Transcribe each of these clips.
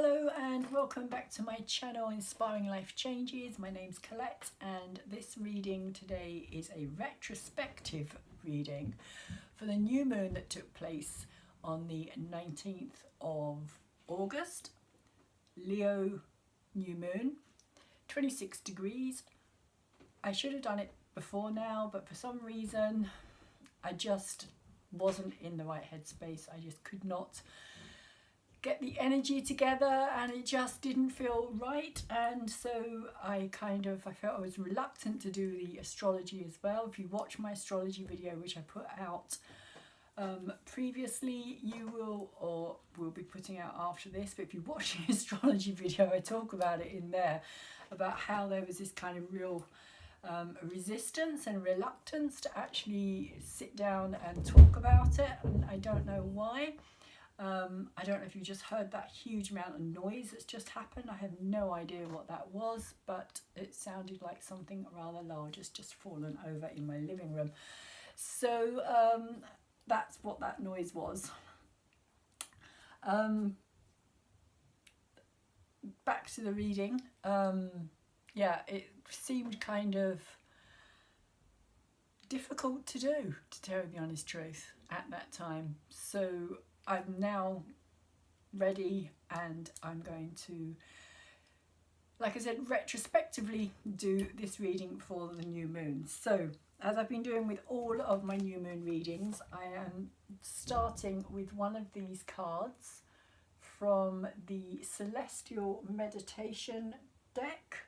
Hello and welcome back to my channel Inspiring Life Changes. My name's Colette and this reading today is a retrospective reading for the new moon that took place on the 19th of August. Leo new moon, 26 degrees. I should have done it before now, but for some reason I just wasn't in the right headspace. I just could not get the energy together and it just didn't feel right, and so I felt I was reluctant to do the astrology as well. If you watch my astrology video which I put out previously, you will be putting out after this, but if you watch the astrology video I talk about it in there, about how there was this kind of real resistance and reluctance to actually sit down and talk about it, and I don't know why. I don't know if you just heard that huge amount of noise that's just happened. I have no idea what that was, but it sounded like something rather large has just fallen over in my living room. So that's what that noise was. Back to the reading. Yeah, it seemed kind of difficult to do, to tell you the honest truth, at that time. So I'm now ready and I'm going to, like I said, retrospectively do this reading for the new moon. So as I've been doing with all of my new moon readings, I am starting with one of these cards from the Celestial Meditation deck,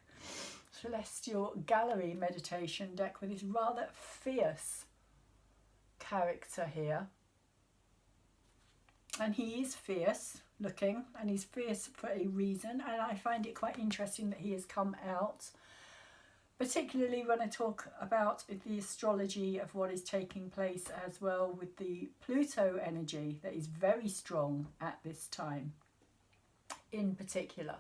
Celestial Gallery Meditation deck, with this rather fierce character here. And he is fierce looking, and he's fierce for a reason, and I find it quite interesting that he has come out, particularly when I talk about the astrology of what is taking place as well with the Pluto energy that is very strong at this time in particular,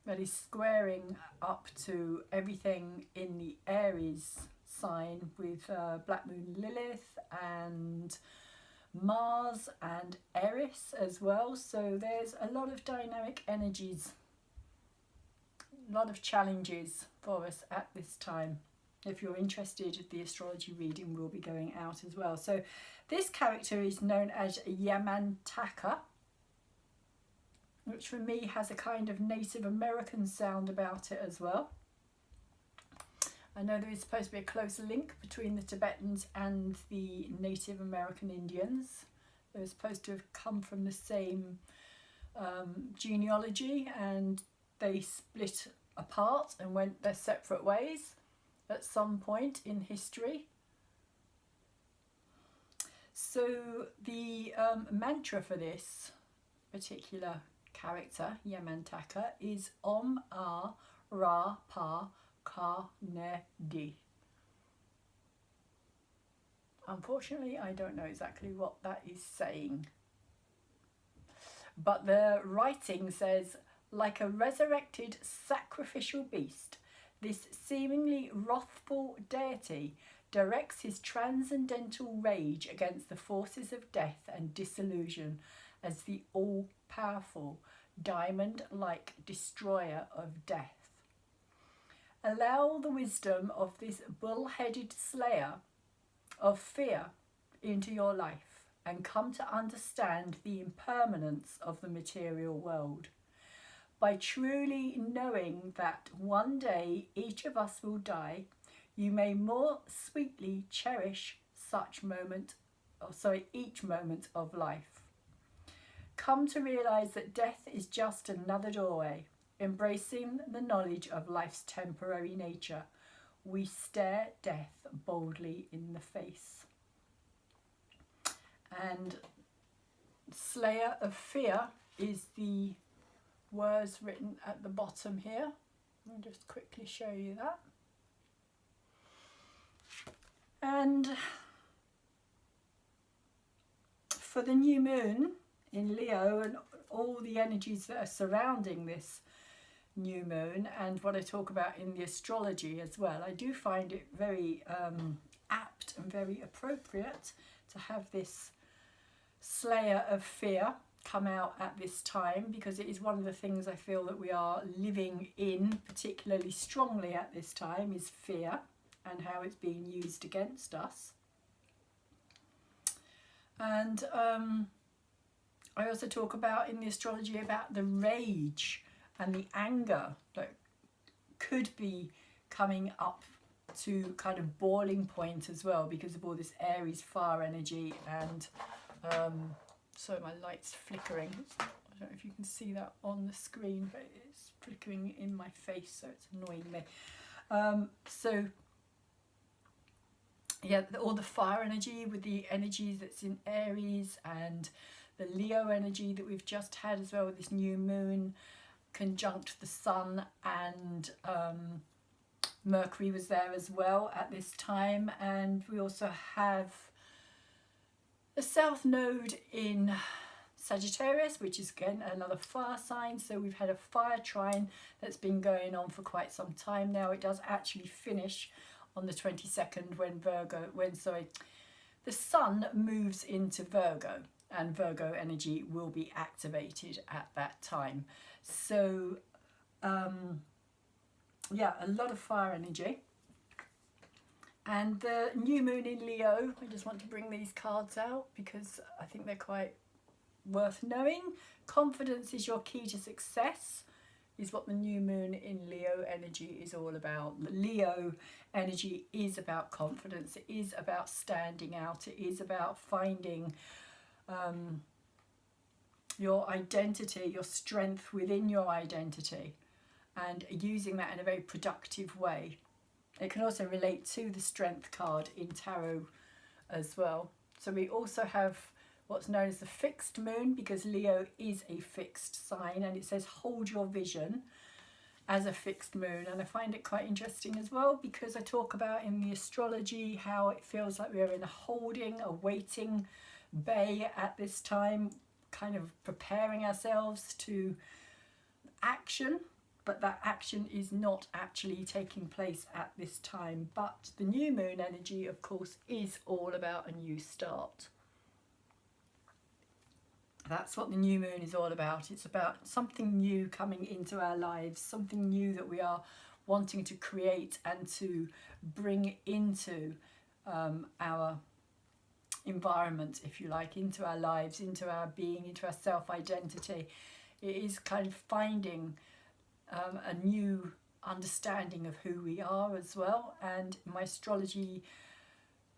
that is squaring up to everything in the Aries sign with Black Moon Lilith and Mars and Eris as well. So there's a lot of dynamic energies, a lot of challenges for us at this time. If you're interested, the astrology reading will be going out as well. So this character is known as Yamantaka, which for me has a kind of Native American sound about it as well. I know there is supposed to be a close link between the Tibetans and the Native American Indians. They're supposed to have come from the same genealogy, and they split apart and went their separate ways at some point in history. So the mantra for this particular character, Yamantaka, is Om A Ra Pa Ka Ne Di. Unfortunately, I don't know exactly what that is saying, but the writing says, like a resurrected sacrificial beast, this seemingly wrathful deity directs his transcendental rage against the forces of death and dissolution as the all-powerful diamond-like destroyer of death. Allow the wisdom of this bull-headed slayer of fear into your life and come to understand the impermanence of the material world. By truly knowing that one day each of us will die, you may more sweetly cherish each moment of life. Come to realize that death is just another doorway. Embracing the knowledge of life's temporary nature, we stare death boldly in the face. And Slayer of Fear is the words written at the bottom here. I'll just quickly show you that. And for the new moon in Leo and all the energies that are surrounding this new moon, and what I talk about in the astrology as well, I do find it very apt and very appropriate to have this Slayer of Fear come out at this time, because it is one of the things I feel that we are living in particularly strongly at this time, is fear and how it's being used against us. And I also talk about in the astrology about the rage and the anger that could be coming up to kind of boiling point as well, because of all this Aries fire energy. And so my light's flickering. I don't know if you can see that on the screen, but it's flickering in my face, so it's annoying me. So yeah, all the fire energy with the energy that's in Aries, and the Leo energy that we've just had as well with this new moon conjunct the sun, and Mercury was there as well at this time. And we also have the South Node in Sagittarius, which is again another fire sign. So we've had a fire trine that's been going on for quite some time now. It does actually finish on the 22nd when the sun moves into Virgo, and Virgo energy will be activated at that time. So yeah, a lot of fire energy. And the new moon in Leo, I just want to bring these cards out because I think they're quite worth knowing. Confidence is your key to success, is what the new moon in Leo energy is all about. Leo energy is about confidence. It is about standing out. It is about finding your identity, your strength within your identity, and using that in a very productive way. It can also relate to the strength card in tarot as well. So we also have what's known as the fixed moon, because Leo is a fixed sign, and it says hold your vision as a fixed moon. And I find it quite interesting as well, because I talk about in the astrology how it feels like we're in a holding, a waiting bay at this time, kind of preparing ourselves to action. But that action is not actually taking place at this time. But the new moon energy, of course, is all about a new start. That's what the new moon is all about. It's about something new coming into our lives, something new that we are wanting to create and to bring into our environment, if you like, into our lives, into our being, into our self-identity. It is kind of finding a new understanding of who we are as well. And in my astrology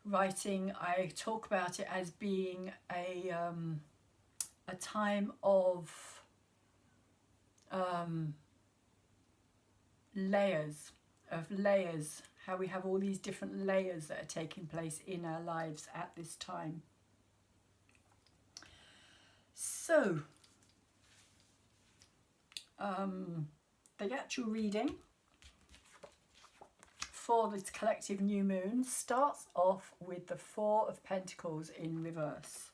writing, I talk about it as being a time of layers, how we have all these different layers that are taking place in our lives at this time. So the actual reading for this collective new moon starts off with the Four of Pentacles in reverse.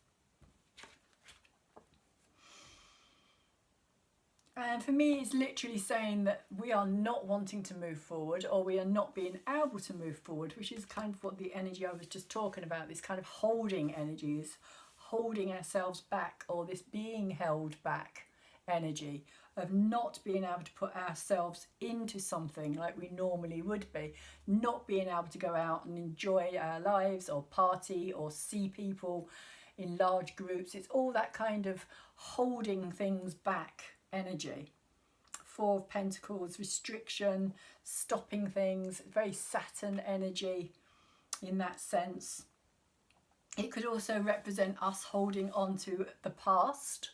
And for me, it's literally saying that we are not wanting to move forward, or we are not being able to move forward, which is kind of what the energy I was just talking about, this kind of holding energy, is holding ourselves back, or this being held back energy of not being able to put ourselves into something like we normally would be, not being able to go out and enjoy our lives or party or see people in large groups. It's all that kind of holding things back energy. Four of Pentacles, restriction, stopping things, very Saturn energy in that sense. It could also represent us holding on to the past,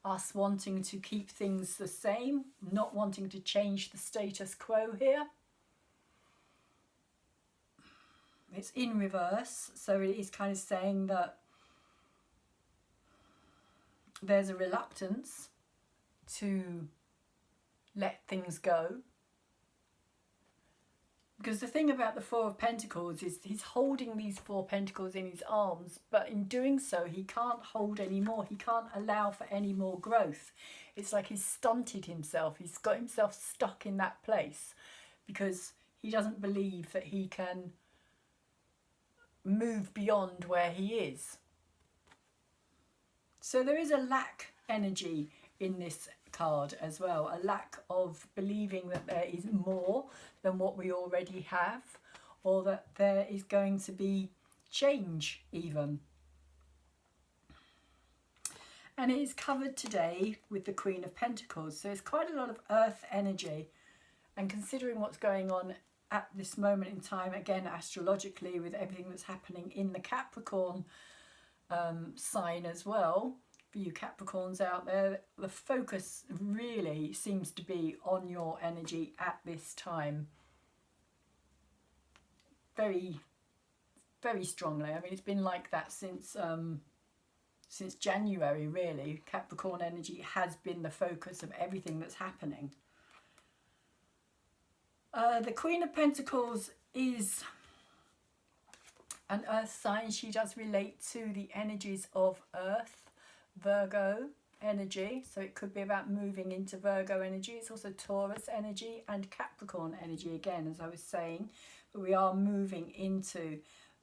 us wanting to keep things the same, not wanting to change the status quo here. It's in reverse, so it is kind of saying that there's a reluctance to let things go. Because the thing about the Four of Pentacles is he's holding these Four Pentacles in his arms, but in doing so he can't hold any more. He can't allow for any more growth. It's like he's stunted himself. He's got himself stuck in that place because he doesn't believe that he can move beyond where he is. So there is a lack energy in this card as well. A lack of believing that there is more than what we already have, or that there is going to be change even. And it is covered today with the Queen of Pentacles. So it's quite a lot of earth energy. And considering what's going on at this moment in time, again, astrologically, with everything that's happening in the Capricorn sign as well, for you Capricorns out there, the focus really seems to be on your energy at this time. Very, very strongly. I mean, it's been like that since January, really. Capricorn energy has been the focus of everything that's happening. The Queen of Pentacles is an earth sign. She does relate to the energies of earth, Virgo energy. So it could be about moving into Virgo energy. It's also Taurus energy and Capricorn energy again, as I was saying. But we are moving into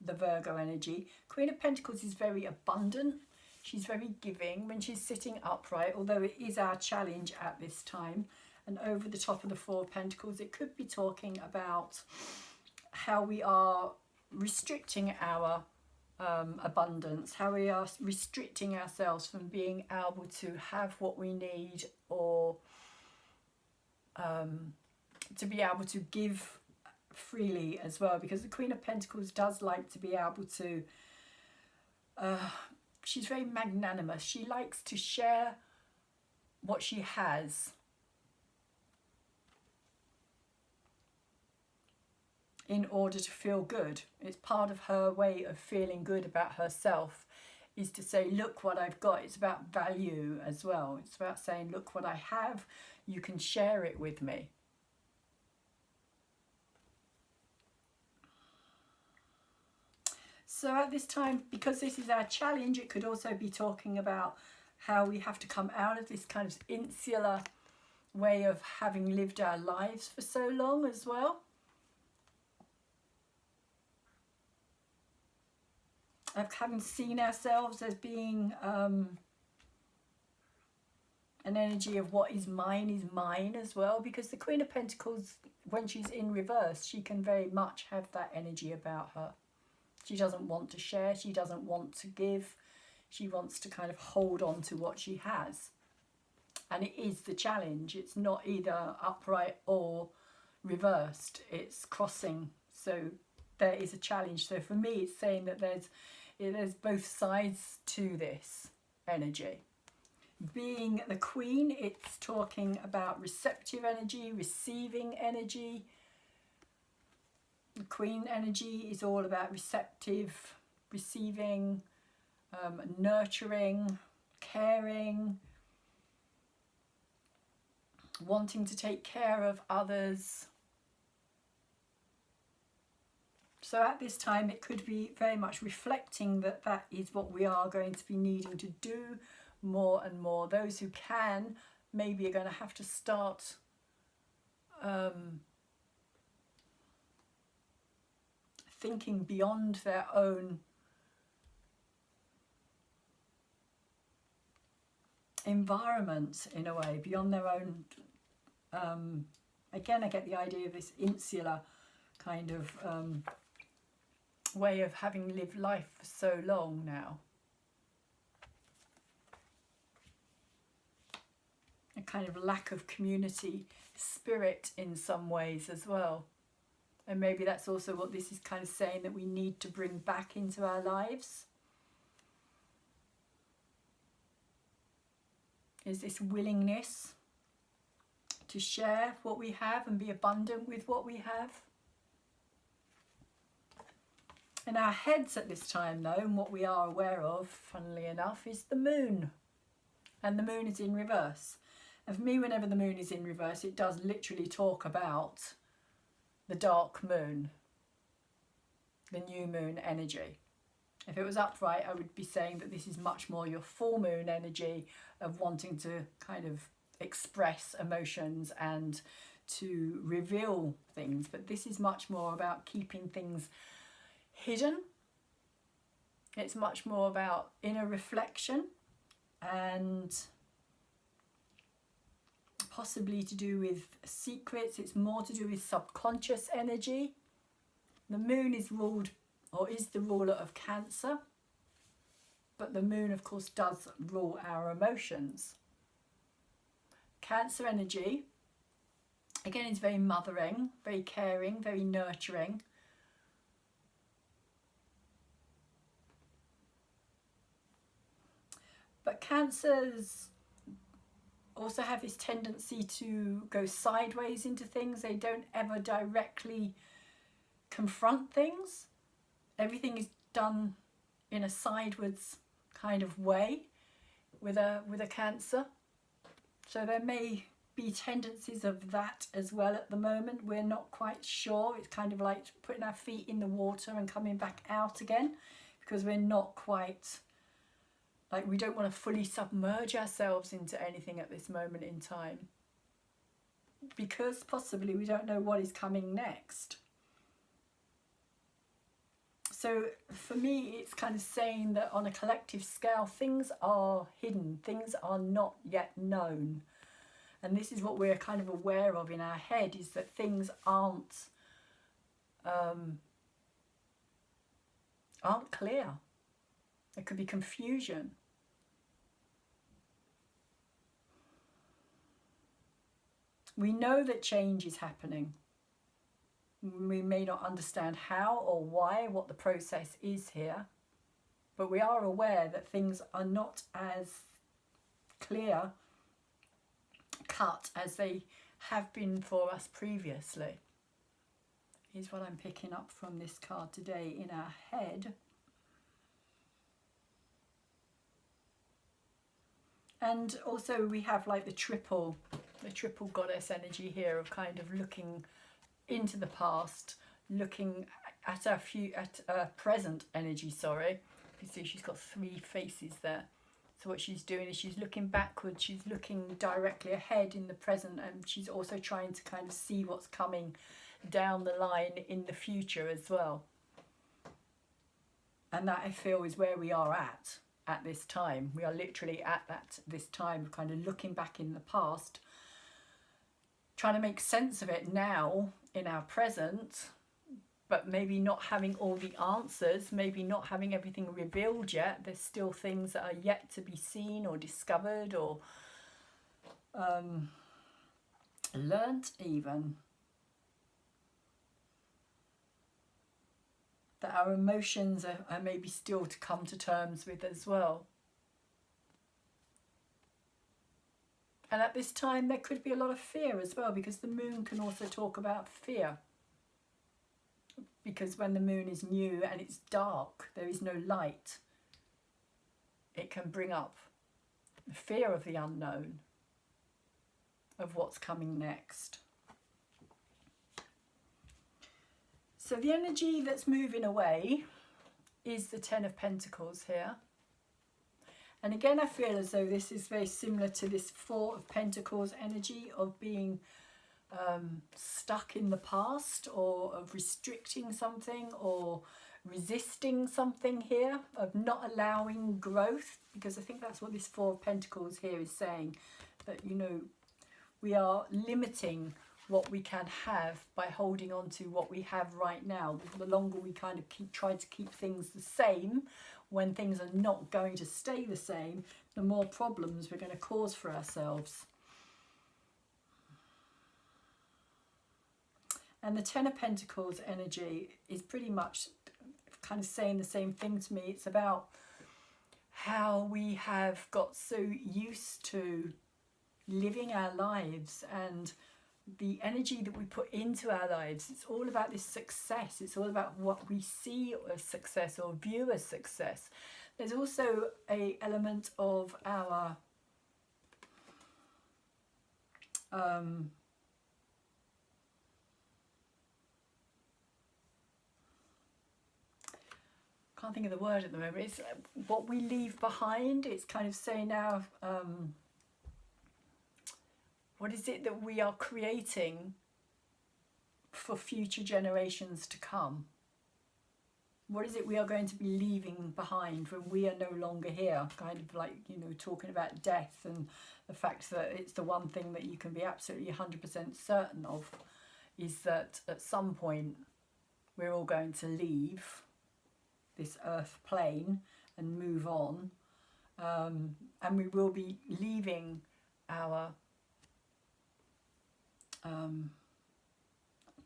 the Virgo energy. Queen of Pentacles is very abundant. She's very giving when she's sitting upright, although it is our challenge at this time. And over the top of the Four of Pentacles, it could be talking about how we are restricting our abundance, how we are restricting ourselves from being able to have what we need, or to be able to give freely as well, because the Queen of Pentacles does like to be able to she's very magnanimous. She likes to share what she has in order to feel good. It's part of her way of feeling good about herself, is to say, look what I've got. It's about value as well. It's about saying, look what I have, you can share it with me. So at this time, because this is our challenge, it could also be talking about how we have to come out of this kind of insular way of having lived our lives for so long as well. Of having seen ourselves as being an energy of what is mine as well, because the Queen of Pentacles, when she's in reverse, she can very much have that energy about her. She doesn't want to share, she doesn't want to give, she wants to kind of hold on to what she has. And it is the challenge. It's not either upright or reversed, it's crossing. So there is a challenge. So for me, it's saying that there's both sides to this energy. Being the Queen, it's talking about receptive energy, receiving energy. The Queen energy is all about receptive, receiving, nurturing, caring, wanting to take care of others. So at this time, it could be very much reflecting that that is what we are going to be needing to do more and more. Those who can maybe are going to have to start thinking beyond their own environment, in a way, beyond their own again, I get the idea of this insular kind of way of having lived life for so long now. A kind of lack of community spirit in some ways as well. And maybe that's also what this is kind of saying, that we need to bring back into our lives. Is this willingness to share what we have and be abundant with what we have. In our heads at this time though, and what we are aware of, funnily enough, is the moon. And the moon is in reverse. And for me, whenever the moon is in reverse, it does literally talk about the dark moon, the new moon energy. If it was upright, I would be saying that this is much more your full moon energy of wanting to kind of express emotions and to reveal things. But this is much more about keeping things hidden. It's much more about inner reflection and possibly to do with secrets. It's more to do with subconscious energy. The moon is ruled, or is the ruler of Cancer, but the moon of course does rule our emotions. Cancer energy, again, is very mothering, very caring, very nurturing. But Cancers also have this tendency to go sideways into things. They don't ever directly confront things. Everything is done in a sideways kind of way with a Cancer. So there may be tendencies of that as well at the moment. We're not quite sure. It's kind of like putting our feet in the water and coming back out again, because we're not quite, like, we don't want to fully submerge ourselves into anything at this moment in time, because possibly we don't know what is coming next. So for me, it's kind of saying that on a collective scale, things are hidden, things are not yet known. And this is what we're kind of aware of in our head, is that things aren't clear. There could be confusion. We know that change is happening. We may not understand how or why, what the process is here, but we are aware that things are not as clear cut as they have been for us previously. Here's what I'm picking up from this card today in our head. And also we have like the triple goddess energy here of kind of looking into the past, looking at our present energy, sorry. You can see she's got 3 faces there. So what she's doing is she's looking backwards, she's looking directly ahead in the present, and she's also trying to kind of see what's coming down the line in the future as well. And that, I feel, is where we are at this time. We are literally at this time of kind of looking back in the past, trying to make sense of it now in our present, but maybe not having all the answers, maybe not having everything revealed yet. There's still things that are yet to be seen or discovered or learnt even. That our emotions are maybe still to come to terms with as well. And at this time there could be a lot of fear as well, because the moon can also talk about fear. Because when the moon is new and it's dark, there is no light, it can bring up the fear of the unknown, of what's coming next. So the energy that's moving away is the 10 of Pentacles here. And again, I feel as though this is very similar to this 4 of Pentacles energy of being stuck in the past, or of restricting something or resisting something here, of not allowing growth, because I think that's what this 4 of Pentacles here is saying, that, you know, we are limiting what we can have by holding on to what we have right now. The longer we kind of try to keep things the same, when things are not going to stay the same, the more problems we're going to cause for ourselves. And the 10 of Pentacles energy is pretty much kind of saying the same thing to me. It's about how we have got so used to living our lives, and the energy that we put into our lives. It's all about this success. It's all about what we see as success or view as success. There's also an element of our can't think of the word at the moment. It's what we leave behind. It's kind of saying now, what is it that we are creating for future generations to come? What is it we are going to be leaving behind when we are no longer here? Kind of like, you know, talking about death and the fact that it's the one thing that you can be absolutely 100% certain of, is that at some point we're all going to leave this earth plane and move on. And we will be leaving our...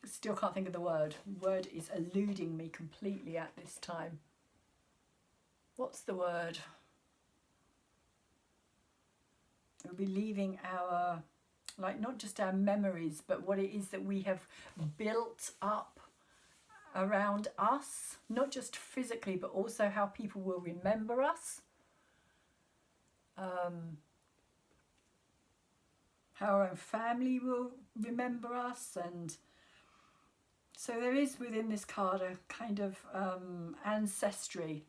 still can't think of the word. The word is eluding me completely at this time. What's the word? We'll be leaving our, like, not just our memories, but what it is that we have built up around us, not just physically, but also how people will remember us. How our own family will remember us. And so there is within this card a kind of ancestry,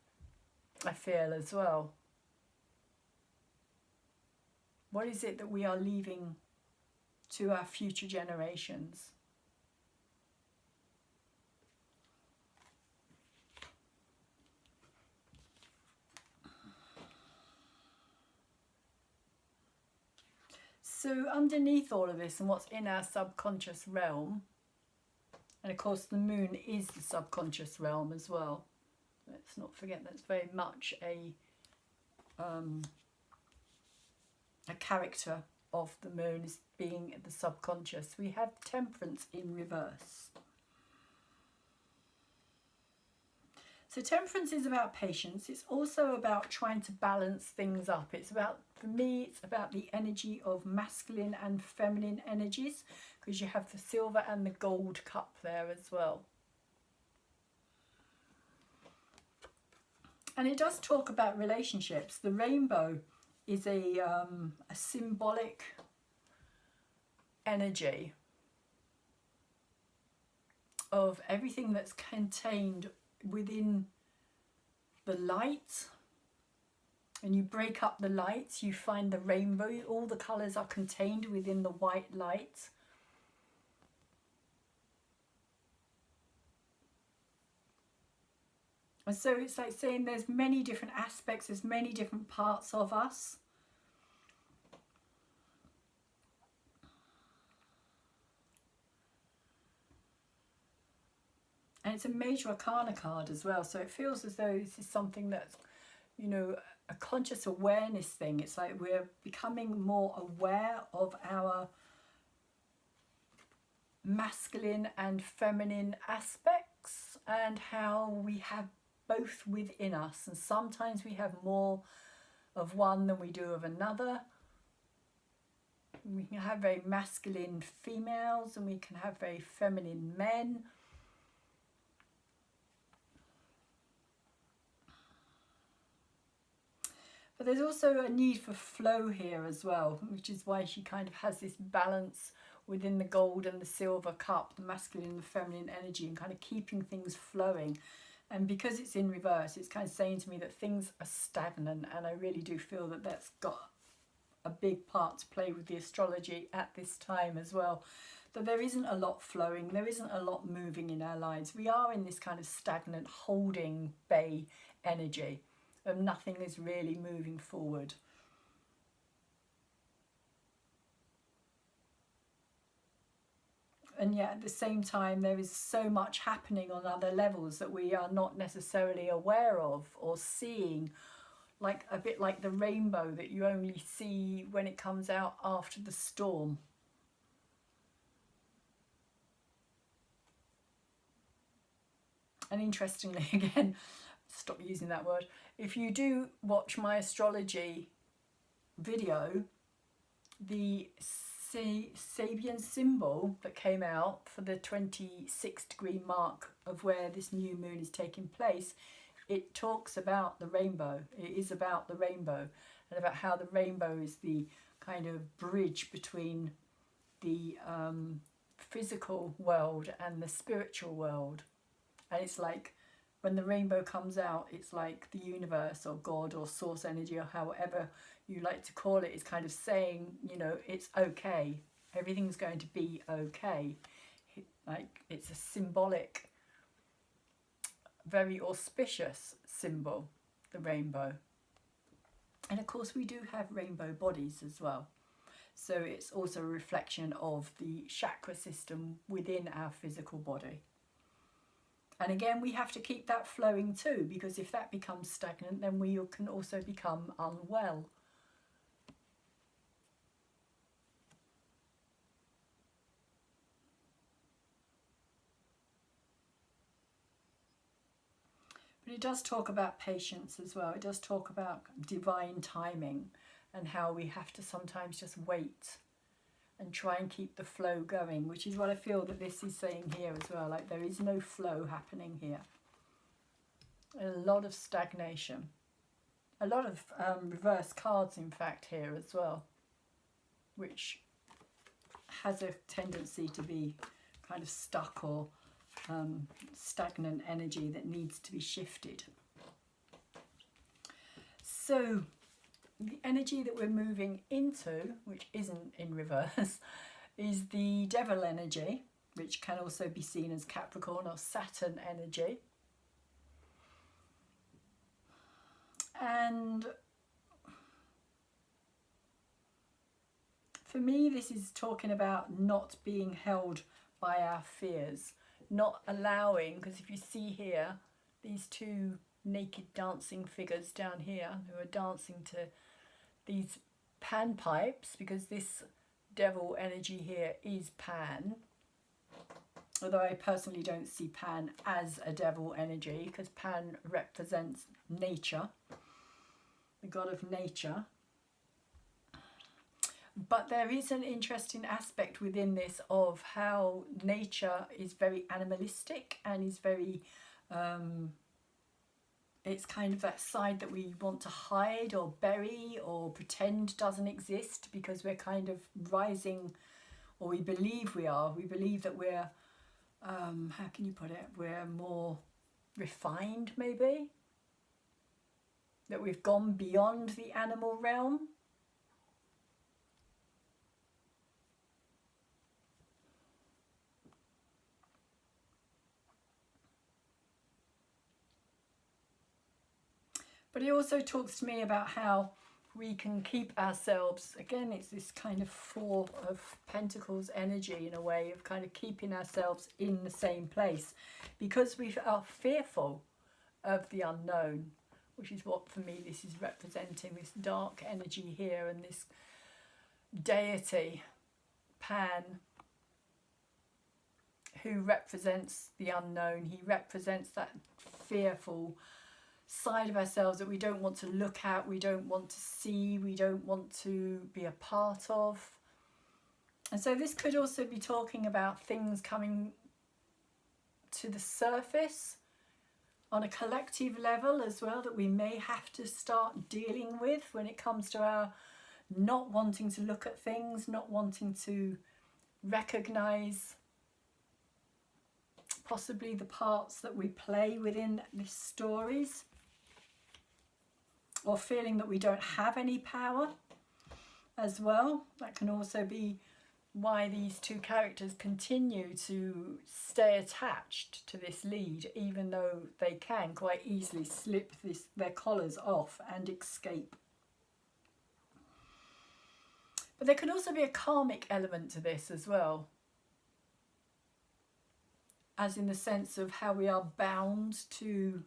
I feel, as well. What is it that we are leaving to our future generations? So underneath all of this and what's in our subconscious realm, and of course the moon is the subconscious realm as well. Let's not forget that's very much a character of the moon, is being the subconscious. We have Temperance in reverse. So Temperance is about patience. It's also about trying to balance things up. It's about, for me, it's about the energy of masculine and feminine energies, because you have the silver and the gold cup there as well. And it does talk about relationships. The rainbow is a symbolic energy of everything that's contained within the light. And you break up the lights, you find the rainbow. All the colours are contained within the white light. And so it's like saying there's many different aspects, there's many different parts of us. And it's a major arcana card as well, so it feels as though this is something that's, you know, a conscious awareness thing. It's like we're becoming more aware of our masculine and feminine aspects and how we have both within us. And sometimes we have more of one than we do of another. We can have very masculine females and we can have very feminine men. But there's also a need for flow here as well, which is why she kind of has this balance within the gold and the silver cup, the masculine and the feminine energy, and kind of keeping things flowing. And because it's in reverse, it's kind of saying to me that things are stagnant, and I really do feel that that's got a big part to play with the astrology at this time as well. That there isn't a lot flowing, there isn't a lot moving in our lives. We are in this kind of stagnant holding bay energy. Nothing is really moving forward. And yet at the same time there is so much happening on other levels that we are not necessarily aware of or seeing, like a bit like the rainbow that you only see when it comes out after the storm. And interestingly, again, stop using that word, if you do watch my astrology video, the Sabian symbol that came out for the 26 degree mark of where this new moon is taking place, it talks about the rainbow. It is about the rainbow and about how the rainbow is the kind of bridge between the physical world and the spiritual world. And it's like when the rainbow comes out, it's like the universe or God or source energy or however you like to call it is kind of saying, you know, it's okay. Everything's going to be okay. Like it's a symbolic very auspicious symbol, the rainbow. And of course we do have rainbow bodies as well. So it's also a reflection of the chakra system within our physical body. And again, we have to keep that flowing too, because if that becomes stagnant, then we can also become unwell. But it does talk about patience as well. It does talk about divine timing and how we have to sometimes just wait and try and keep the flow going, which is what I feel that this is saying here as well. Like there is no flow happening here. A lot of stagnation. A lot of reverse cards, in fact, here as well, which has a tendency to be kind of stuck or stagnant energy that needs to be shifted. So the energy that we're moving into, which isn't in reverse, is the devil energy, which can also be seen as Capricorn or Saturn energy. And for me, this is talking about not being held by our fears, not allowing, because if you see here, these two naked dancing figures down here who are dancing to these pan pipes, because this devil energy here is Pan, although I personally don't see Pan as a devil energy, because Pan represents nature, the god of nature. But there is an interesting aspect within this of how nature is very animalistic and is very, it's kind of that side that we want to hide or bury or pretend doesn't exist, because we're kind of rising, or we believe we are. We believe that we're, how can you put it? We're more refined, maybe? That we've gone beyond the animal realm. But it also talks to me about how we can keep ourselves, again, it's this kind of Four of Pentacles energy in a way of kind of keeping ourselves in the same place, because we are fearful of the unknown, which is what for me this is representing, this dark energy here and this deity, Pan, who represents the unknown. He represents that fearful side of ourselves that we don't want to look at, we don't want to see, we don't want to be a part of. And so this could also be talking about things coming to the surface on a collective level as well, that we may have to start dealing with when it comes to our not wanting to look at things, not wanting to recognize possibly the parts that we play within these stories, or feeling that we don't have any power as well. That can also be why these two characters continue to stay attached to this lead, even though they can quite easily slip their collars off and escape. But there can also be a karmic element to this as well, as in the sense of how we are bound to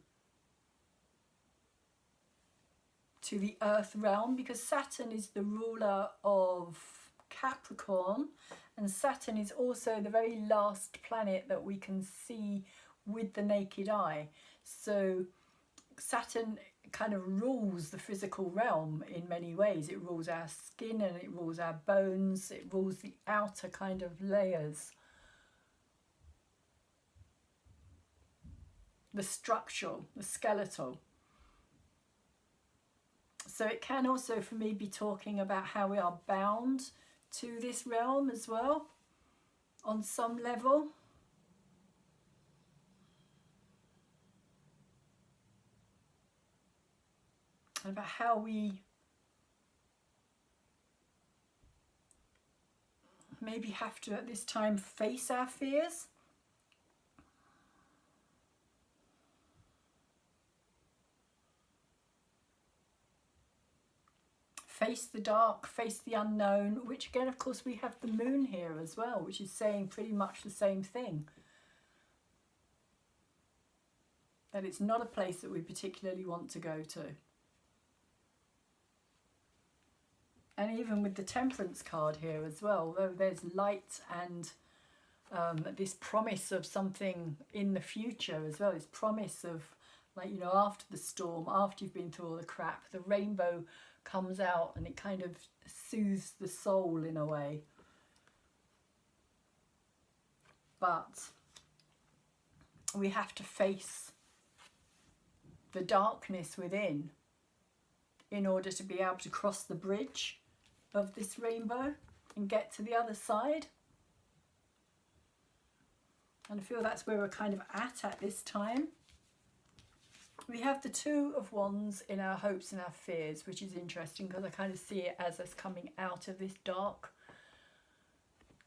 the earth realm, because Saturn is the ruler of Capricorn, and Saturn is also the very last planet that we can see with the naked eye. So Saturn kind of rules the physical realm in many ways. It rules our skin and it rules our bones, it rules the outer kind of layers, the structural, the skeletal. So it can also, for me, be talking about how we are bound to this realm as well, on some level. And about how we maybe have to, at this time, face our fears. face the dark, face the unknown, which again, of course, we have the moon here as well, which is saying pretty much the same thing. That it's not a place that we particularly want to go to. And even with the Temperance card here as well, though there's light and this promise of something in the future as well, this promise of, like, you know, after the storm, after you've been through all the crap, the rainbow comes out and it kind of soothes the soul in a way. But we have to face the darkness within in order to be able to cross the bridge of this rainbow and get to the other side. And I feel that's where we're kind of at this time. We have the Two of Wands in our hopes and our fears, which is interesting because I kind of see it as us coming out of this dark.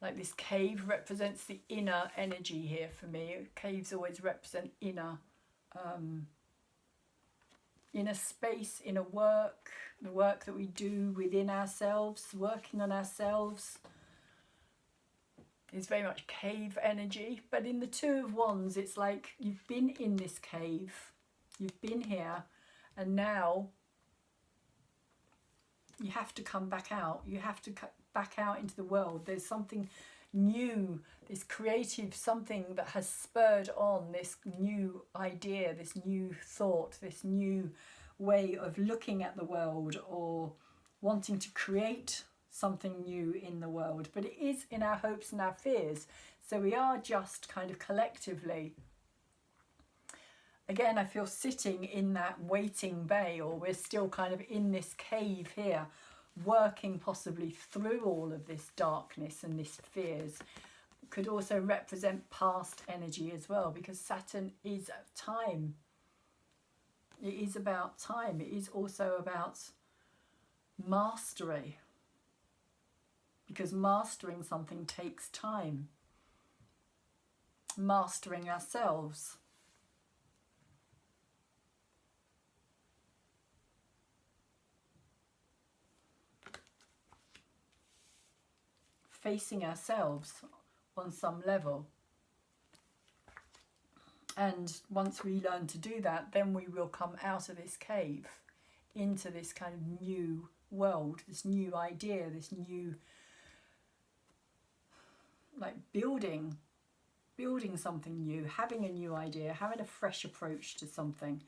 Like this cave represents the inner energy here for me. Caves always represent inner space, inner work, the work that we do within ourselves, working on ourselves. Is very much cave energy. But in the Two of Wands, it's like you've been in this cave, you've been here, and now you have to come back out. You have to come back out into the world. There's something new, this creative something that has spurred on this new idea, this new thought, this new way of looking at the world, or wanting to create something new in the world. But it is in our hopes and our fears. So we are just kind of collectively, again, I feel sitting in that waiting bay, or we're still kind of in this cave here, working possibly through all of this darkness and this fears. Could also represent past energy as well, because Saturn is time. It is about time. It is also about mastery, because mastering something takes time. Mastering ourselves. Facing ourselves on some level. And once we learn to do that, then we will come out of this cave into this kind of new world, this new idea, this new, like, building something new, having a new idea, having a fresh approach to something,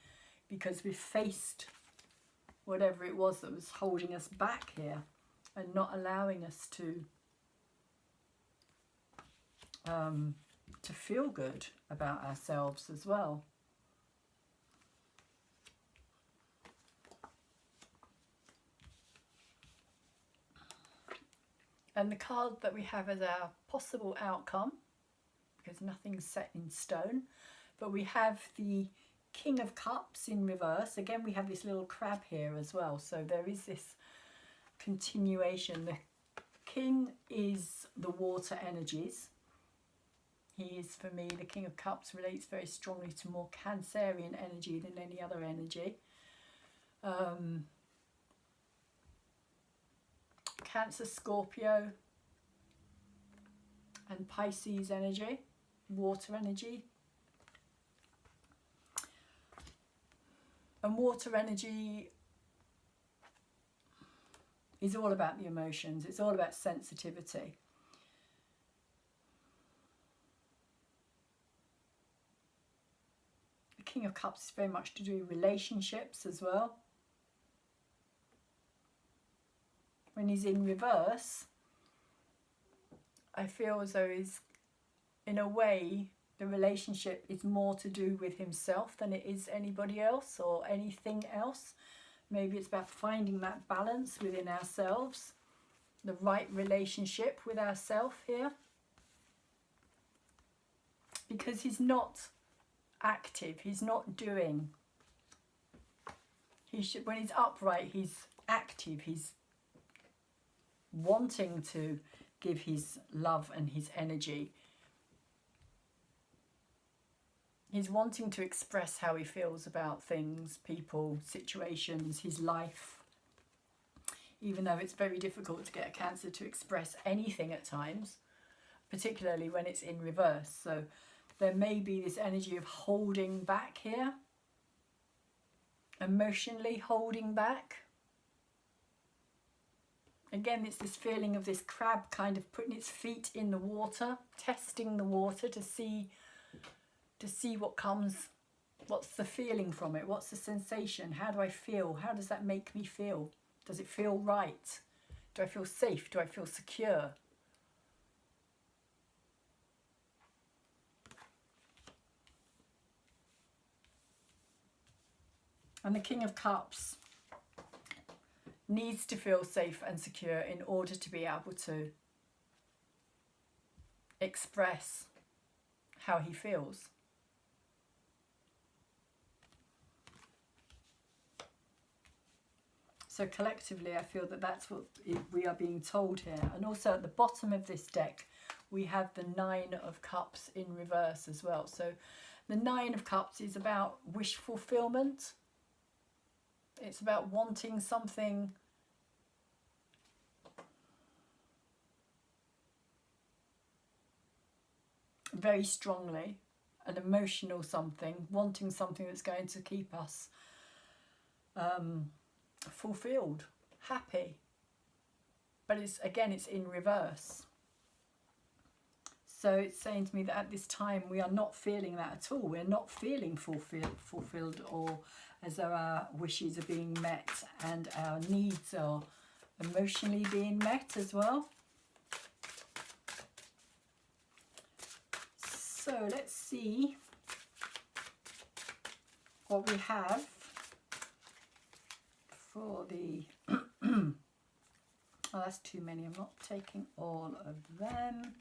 because we've faced whatever it was that was holding us back here and not allowing us to feel good about ourselves as well. And the card that we have as our possible outcome, because nothing's set in stone, but we have the King of Cups in reverse. Again, we have this little crab here as well, so there is this continuation. The King is the water energies. He is, for me, the King of Cups relates very strongly to more Cancerian energy than any other energy. Cancer, Scorpio and Pisces energy, water energy. And water energy is all about the emotions. It's all about sensitivity. The King of Cups is very much to do with relationships as well. When he's in reverse, I feel as though he's, in a way, the relationship is more to do with himself than it is anybody else or anything else. Maybe it's about finding that balance within ourselves, the right relationship with ourselves here. Because he's not active, he's not doing. When he's upright, he's active, he's wanting to give his love and his energy. He's wanting to express how he feels about things, people, situations, his life. even though it's very difficult to get a Cancer to express anything at times, particularly when it's in reverse. So there may be this energy of holding back here, emotionally holding back. Again, it's this feeling of this crab kind of putting its feet in the water, testing the water to see what comes. What's the feeling from it? What's the sensation? How do I feel? How does that make me feel? Does it feel right? Do I feel safe? Do I feel secure? And the King of Cups needs to feel safe and secure in order to be able to express how he feels. So collectively, I feel that that's what we are being told here. And also at the bottom of this deck, we have the Nine of Cups in reverse as well. So the Nine of Cups is about wish fulfillment. It's about wanting something very strongly, an emotional something, wanting something that's going to keep us fulfilled, happy. But it's in reverse. So it's saying to me that at this time we are not feeling that at all. We're not feeling fulfilled, or as though our wishes are being met and our needs are emotionally being met as well. So let's see what we have for the oh, that's too many. I'm not taking all of them.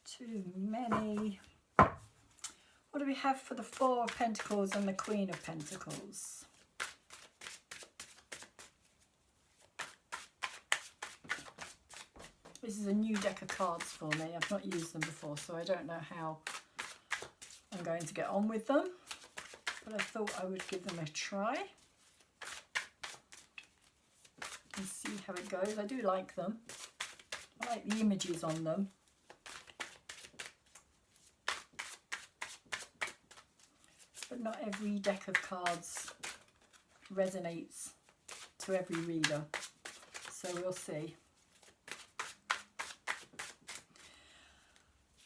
Too many. What do we have for the Four of Pentacles and the Queen of Pentacles? This is a new deck of cards for me. I've not used them before, so I don't know how I'm going to get on with them. But I thought I would give them a try and see how it goes. I do like them. I like the images on them. But not every deck of cards resonates to every reader. So we'll see.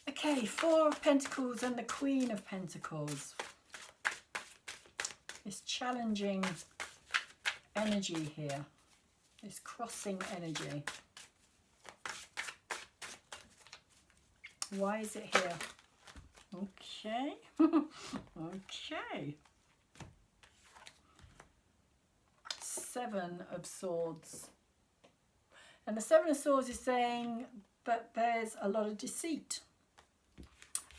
Okay, Four of Pentacles and the Queen of Pentacles. This challenging energy here. This crossing energy. Why is it here? Okay. Okay. Seven of Swords. And the Seven of Swords is saying that there's a lot of deceit.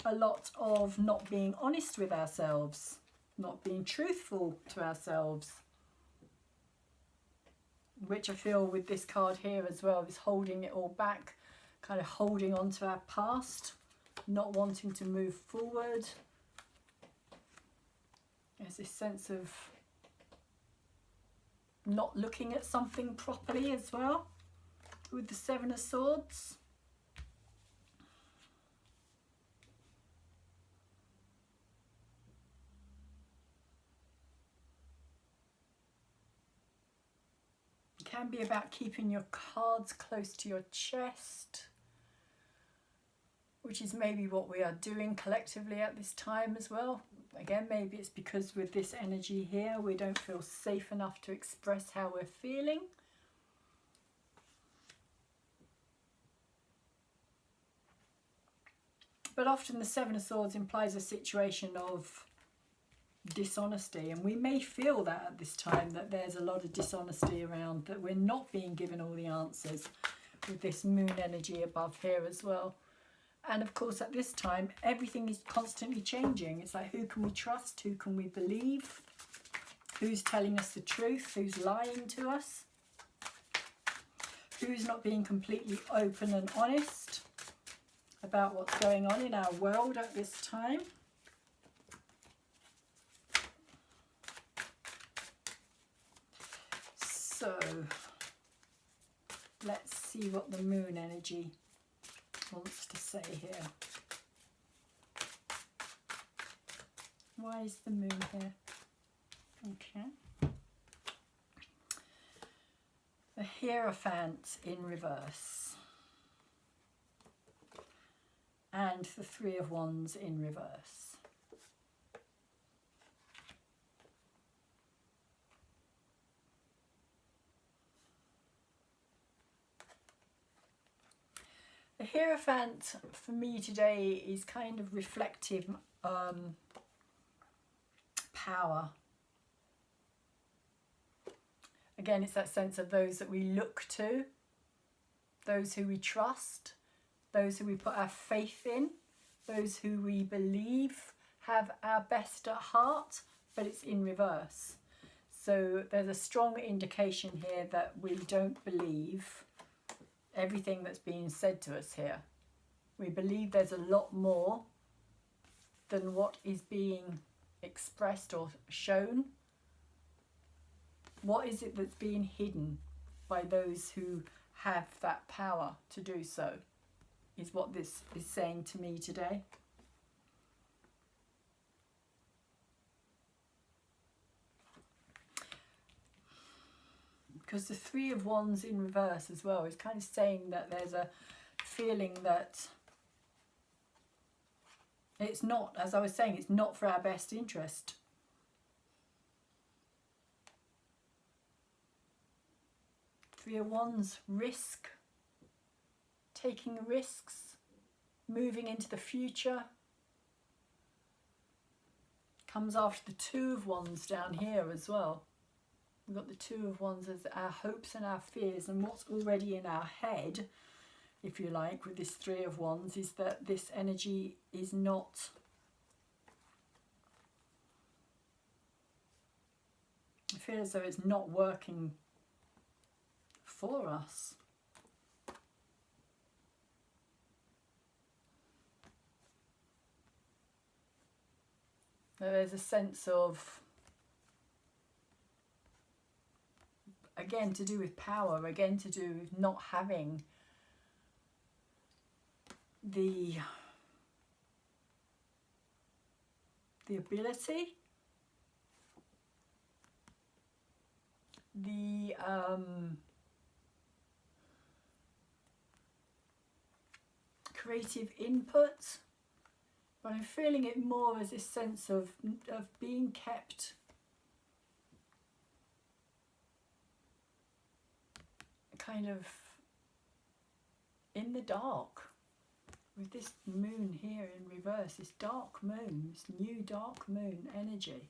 A lot of not being honest with ourselves. Not being truthful to ourselves. Which I feel with this card here as well is holding it all back. Kind of holding on to our past. Not wanting to move forward. There's this sense of not looking at something properly as well with the Seven of Swords. It can be about keeping your cards close to your chest, which is maybe what we are doing collectively at this time as well. Again, maybe it's because with this energy here, we don't feel safe enough to express how we're feeling. But often the Seven of Swords implies a situation of dishonesty, and we may feel that at this time, that there's a lot of dishonesty around, that we're not being given all the answers with this moon energy above here as well. And of course at this time everything is constantly changing. It's like, who can we trust? Who can we believe? Who's telling us the truth? Who's lying to us? Who's not being completely open and honest about what's going on in our world at this time? So let's see what the moon energy wants to say here. Why is the moon here? Okay. The Hierophant in reverse. And the Three of Wands in reverse. The Hierophant for me today is kind of reflective power. Again, it's that sense of those that we look to, those who we trust, those who we put our faith in, those who we believe have our best at heart, but it's in reverse. So there's a strong indication here that we don't believe everything that's being said to us here. We believe there's a lot more than what is being expressed or shown. What is it that's being hidden by those who have that power to do so, is what this is saying to me today. Because the Three of Wands in reverse as well is kind of saying that there's a feeling that it's not, as I was saying, it's not for our best interest. Three of Wands, risk, taking risks, moving into the future. Comes after the Two of Wands down here as well. We've got the Two of Wands as our hopes and our fears, and what's already in our head, if you like, with this Three of Wands, is that this energy is not I feel as though it's not working for us. There's a sense of, again, to do with power, again to do with not having the ability, the creative input, but I'm feeling it more as this sense of being kept kind of in the dark with this moon here in reverse, this dark moon, this new dark moon energy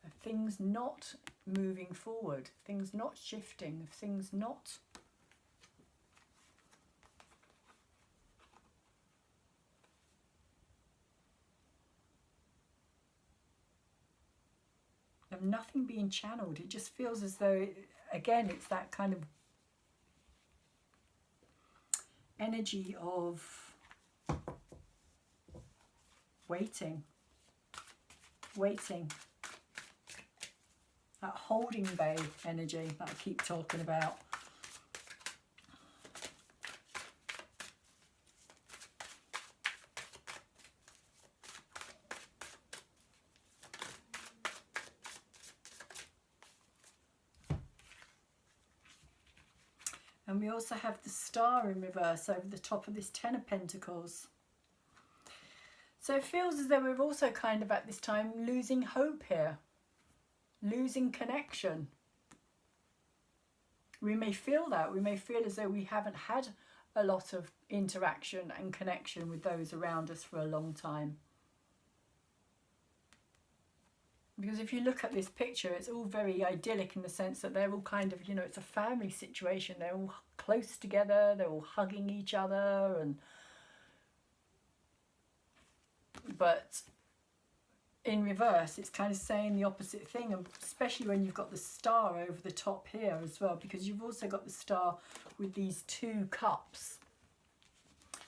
of things not moving forward, things not shifting, of things not of nothing being channeled. It just feels as though, again, it's that kind of energy of waiting, that holding bay energy that I keep talking about. And we also have the Star in reverse over the top of this Ten of Pentacles. So it feels as though we're also kind of at this time losing hope here, losing connection. We may feel that. We may feel as though we haven't had a lot of interaction and connection with those around us for a long time. Because if you look at this picture, it's all very idyllic in the sense that they're all kind of, you know, it's a family situation. They're all close together, they're all hugging each other, but in reverse, it's kind of saying the opposite thing, and especially when you've got the Star over the top here as well, because you've also got the Star with these two cups,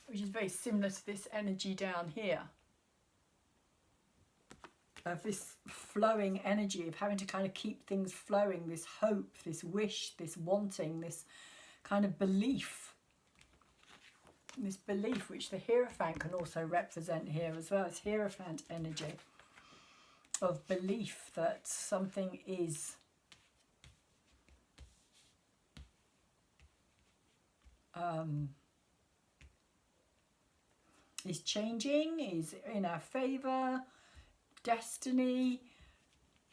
which is very similar to this energy down here. of this flowing energy of having to kind of keep things flowing, this hope, this wish, this wanting, this kind of belief. This belief, which the Hierophant can also represent here as well. It's Hierophant energy of belief that something is changing, is in our favour, destiny,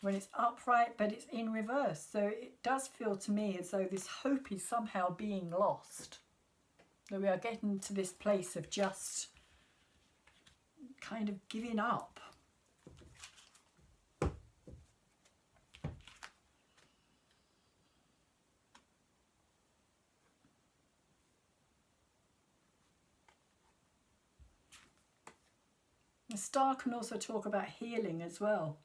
when it's upright, but it's in reverse. So it does feel to me as though this hope is somehow being lost. That we are getting to this place of just kind of giving up. The star can also talk about healing as well.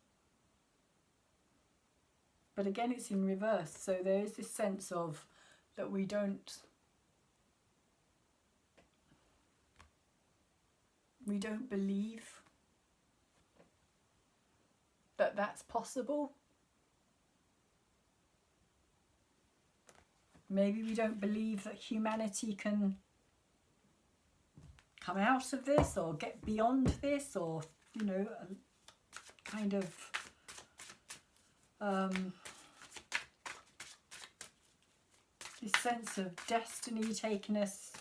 But again, it's in reverse. So there is this sense of that we don't believe that that's possible. Maybe we don't believe that humanity can come out of this or get beyond this, or, you know, kind of this sense of destiny taking us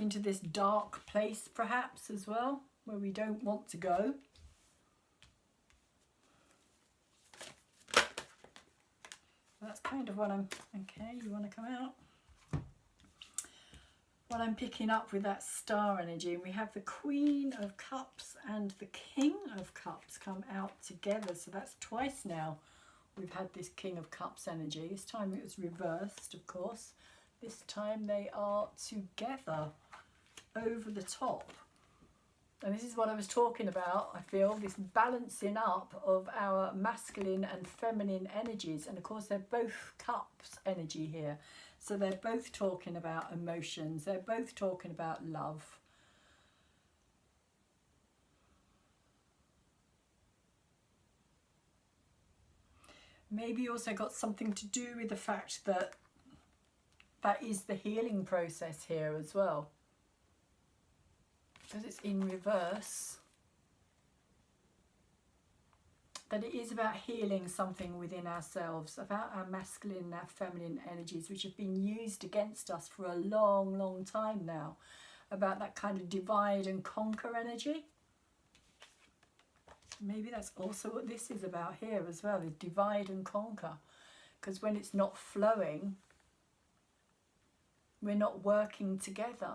into this dark place perhaps as well, where we don't want to go. That's kind of what I'm... Okay, you want to come out? What I'm picking up with that star energy, and we have the Queen of Cups and the King of Cups come out together. So that's twice now we've had this King of Cups energy. This time it was reversed, of course. This time they are together over the top. And this is what I was talking about, I feel, this balancing up of our masculine and feminine energies. And of course they're both cups energy here. So they're both talking about emotions. They're both talking about love. Maybe also got something to do with the fact that that is the healing process here as well. Because it's in reverse. That it is about healing something within ourselves, about our masculine and our feminine energies, which have been used against us for a long, long time now. About that kind of divide and conquer energy. Maybe that's also what this is about here as well, the divide and conquer. Because when it's not flowing, we're not working together.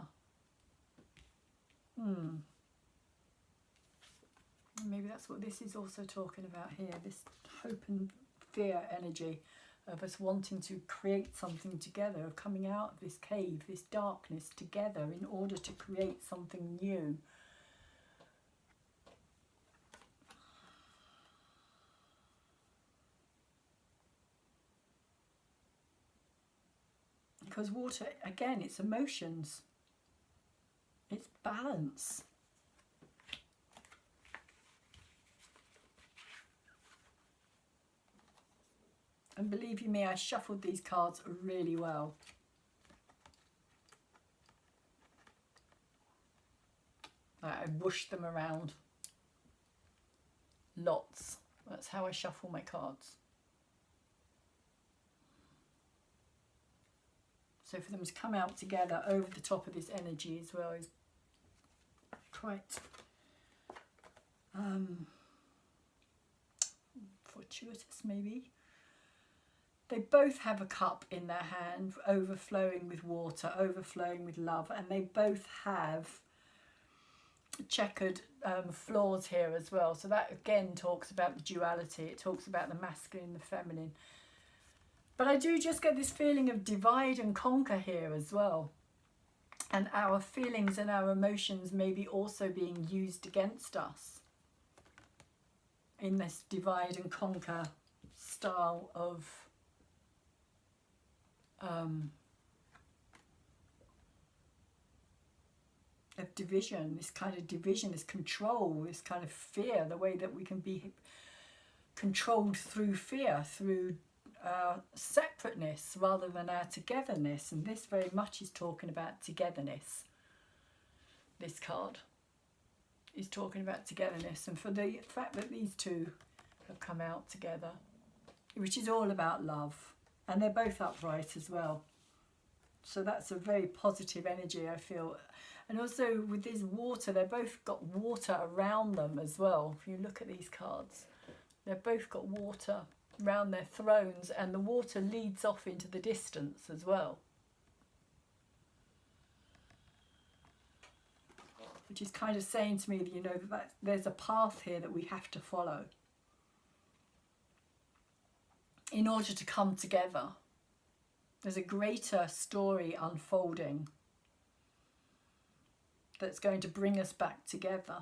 Maybe that's what this is also talking about here, this hope and fear energy of us wanting to create something together, of coming out of this cave, this darkness together in order to create something new. Because water, again, it's emotions. It's balance. And believe you me, I shuffled these cards really well. I whooshed them around. Lots. That's how I shuffle my cards. So for them to come out together over the top of this energy as well is quite fortuitous maybe. They both have a cup in their hand, overflowing with water, overflowing with love, and they both have checkered floors here as well. So that again talks about the duality. It talks about the masculine and the feminine. But I do just get this feeling of divide and conquer here as well. And our feelings and our emotions maybe also being used against us in this divide and conquer style of of division, this control, this kind of fear, the way that we can be controlled through fear, through separateness rather than our togetherness. And this very much is talking about togetherness. This card is talking about togetherness, and for the fact that these two have come out together, which is all about love, and they're both upright as well. So that's a very positive energy, I feel. And also with this water, they've both got water around them as well. If you look at these cards, they've both got water around their thrones, and the water leads off into the distance as well. Which is kind of saying to me that, you know, that there's a path here that we have to follow in order to come together. There's a greater story unfolding that's going to bring us back together.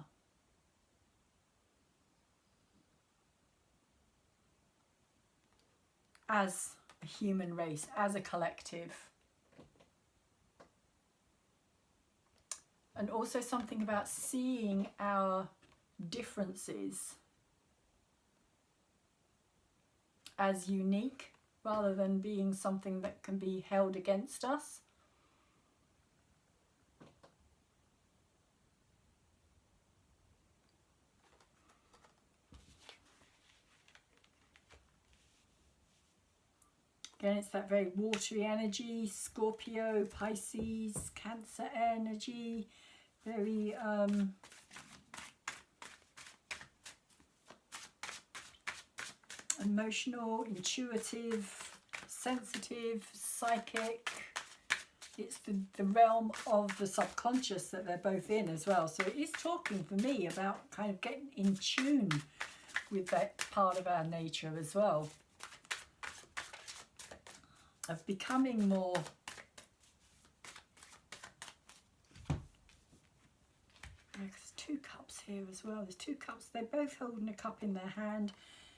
As a human race, as a collective. And also something about seeing our differences as unique, rather than being something that can be held against us. Again, it's that very watery energy, Scorpio, Pisces, Cancer energy, very emotional, intuitive, sensitive, psychic. It's the realm of the subconscious that they're both in as well. So it is talking for me about kind of getting in tune with that part of our nature as well. Of becoming more there's two cups here as well. There's two cups. They're both holding a cup in their hand.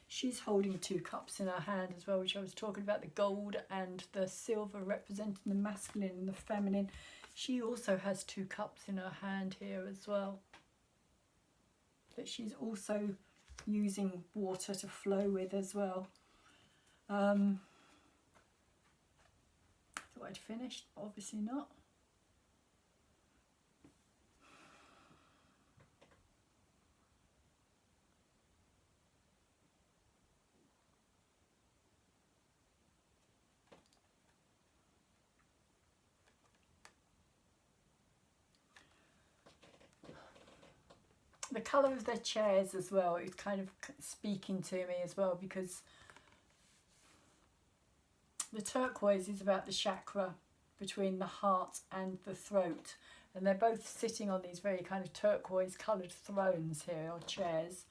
She's holding two cups in her hand as well, which I was talking about, the gold and the silver representing the masculine and the feminine. She also has two cups in her hand here as well, that she's also using water to flow with as well. Thought I'd finished, but obviously not. The colour of their chairs as well is kind of speaking to me as well, because the turquoise is about the chakra between the heart and the throat, and they're both sitting on these very kind of turquoise coloured thrones here, or chairs.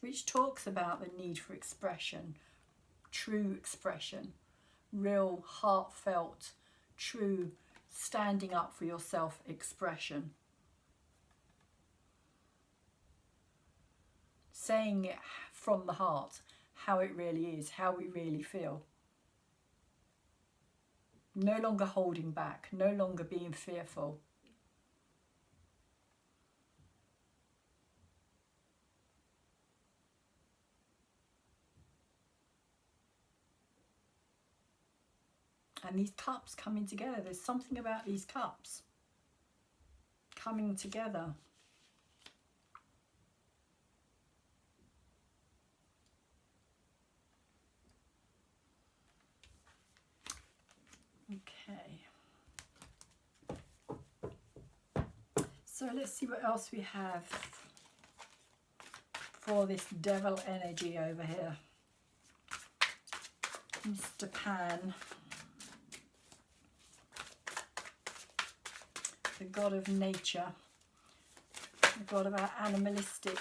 Which talks about the need for expression, true expression, real heartfelt, true standing up for yourself expression. Saying it from the heart, how it really is, how we really feel. No longer holding back, no longer being fearful. And these cups coming together, there's something about these cups coming together. Okay. So let's see what else we have for this devil energy over here. Mr. Pan. The god of nature, the god of our animalistic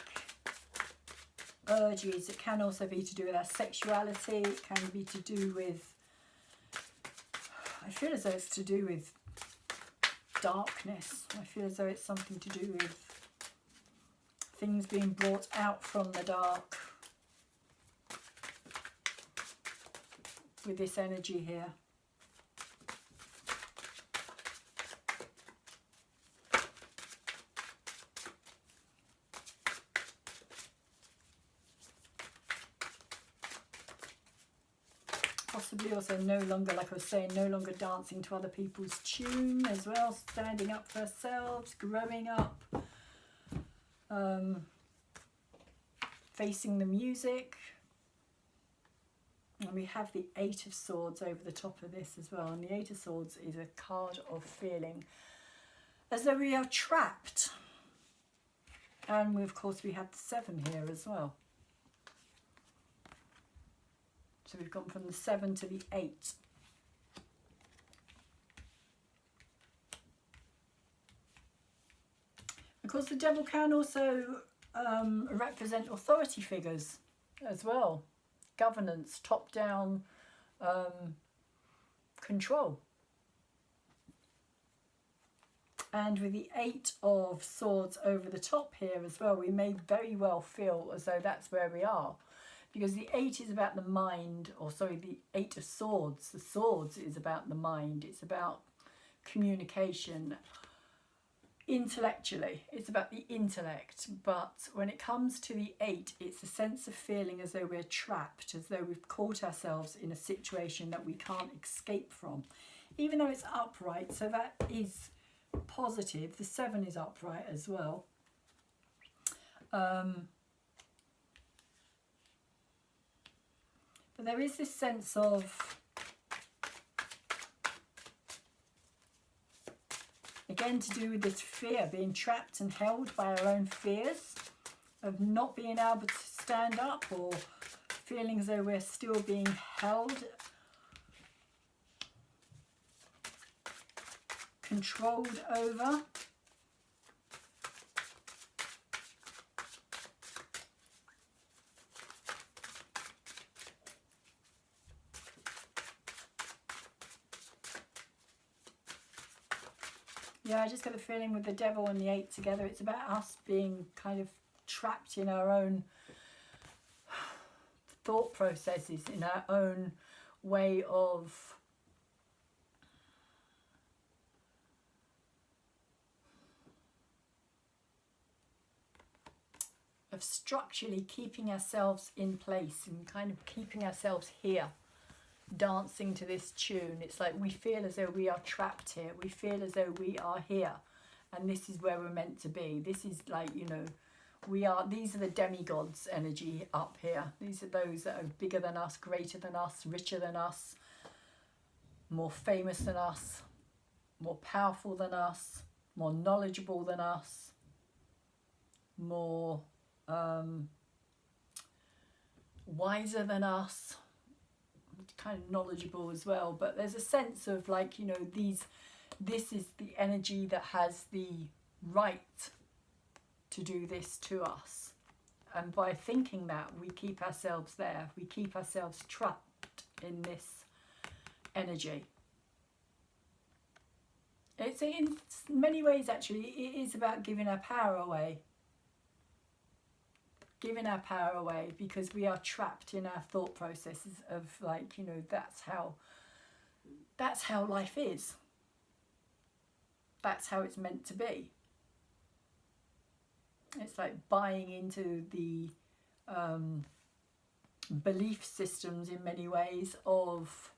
urges. It can also be to do with our sexuality, it can be to do with, I feel as though it's to do with darkness. I feel as though it's something to do with things being brought out from the dark. with this energy here. Possibly also no longer, like I was saying, no longer dancing to other people's tune as well, standing up for ourselves, growing up, facing the music. And we have the Eight of Swords over the top of this as well. And the Eight of Swords is a card of feeling as though we are trapped. And of course we have the Seven here as well. So we've gone from the 7 to the 8. Of course, the Devil can also represent authority figures as well. Governance, top-down control. And with the 8 of Swords over the top here as well, we may very well feel as though that's where we are. Because the 8 is about the mind, or sorry, the 8 of Swords. The Swords is about the mind. It's about communication intellectually. It's about the intellect. But when it comes to the 8, it's a sense of feeling as though we're trapped, as though we've caught ourselves in a situation that we can't escape from. Even though it's upright, so that is positive. The 7 is upright as well. But there is this sense of, again, to do with this fear, being trapped and held by our own fears, of not being able to stand up, or feeling as though we're still being held, controlled over. Yeah, I just got a feeling with the Devil and the 8 together, it's about us being kind of trapped in our own thought processes, in our own way of structurally keeping ourselves in place and kind of keeping ourselves here, dancing to this tune. It's like we feel as though we are trapped here. We feel as though we are here, and this is where we're meant to be. This is like, you know, these are the demigods energy up here. These are those that are bigger than us, greater than us, richer than us, more famous than us, more powerful than us, more knowledgeable than us, more wiser than us, kind of knowledgeable as well. But there's a sense of like, you know, this is the energy that has the right to do this to us, and by thinking that, we keep ourselves there, we keep ourselves trapped in this energy. It's in many ways, actually, it is about giving our power away. Giving our power away, because we are trapped in our thought processes of like, you know, that's how life is. That's how it's meant to be. It's like buying into the belief systems in many ways of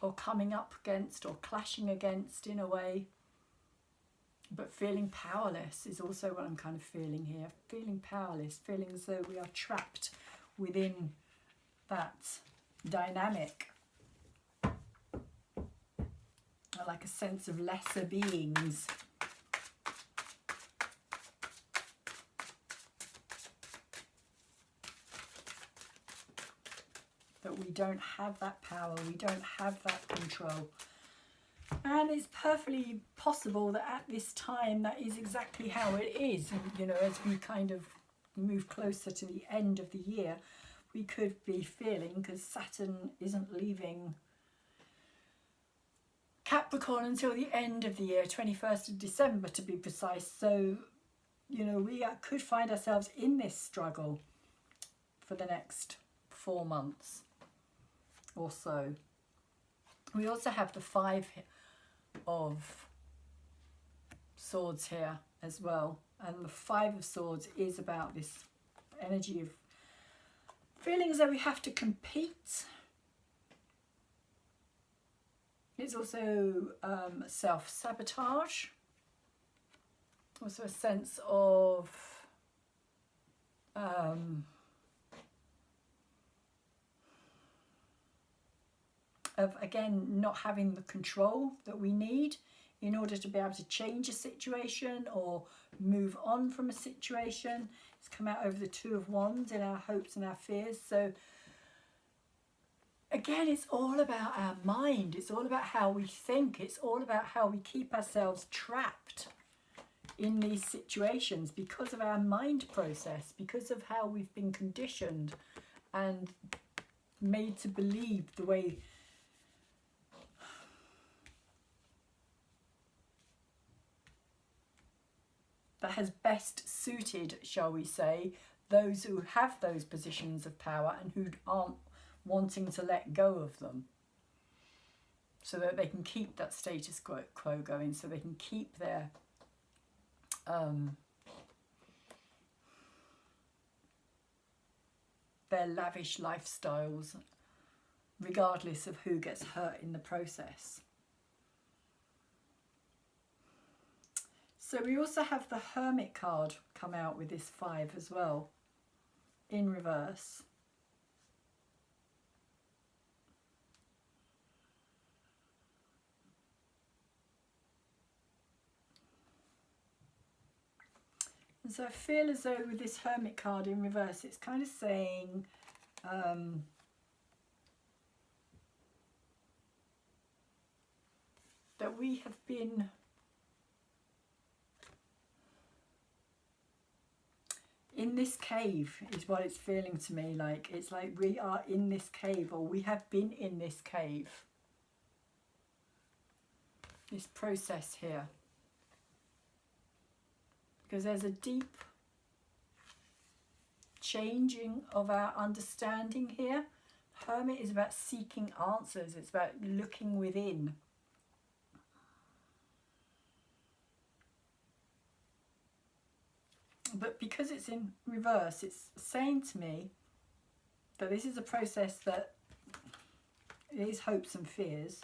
or coming up against or clashing against in a way. But feeling powerless is also what I'm kind of feeling here. Feeling powerless, feeling as though we are trapped within that dynamic. Like a sense of lesser beings. That we don't have that power, we don't have that control. And it's perfectly possible that at this time that is exactly how it is. And, you know, as we kind of move closer to the end of the year, we could be feeling, because Saturn isn't leaving Capricorn until the end of the year, 21st of December to be precise. So, you know, we could find ourselves in this struggle for the next 4 months or so. We also have the 5 of Swords here as well, and the 5 of Swords is about this energy of feeling as though we have to compete. It's also self-sabotage, also a sense of again not having the control that we need in order to be able to change a situation or move on from a situation. It's come out over the 2 of Wands in our hopes and our fears. So again, it's all about our mind. It's all about how we think. It's all about how we keep ourselves trapped in these situations because of our mind process, because of how we've been conditioned and made to believe the way that has best suited, shall we say, those who have those positions of power and who aren't wanting to let go of them, so that they can keep that status quo going, so they can keep their lavish lifestyles regardless of who gets hurt in the process. So we also have the Hermit card come out with this 5 as well, in reverse. And so I feel as though with this Hermit card in reverse, it's kind of saying that we have been in this cave, is what it's feeling to me like. It's like we are in this cave, or we have been in this cave. This process here. Because there's a deep changing of our understanding here. Hermit is about seeking answers. It's about looking within. But because it's in reverse, it's saying to me that this is a process that is hopes and fears.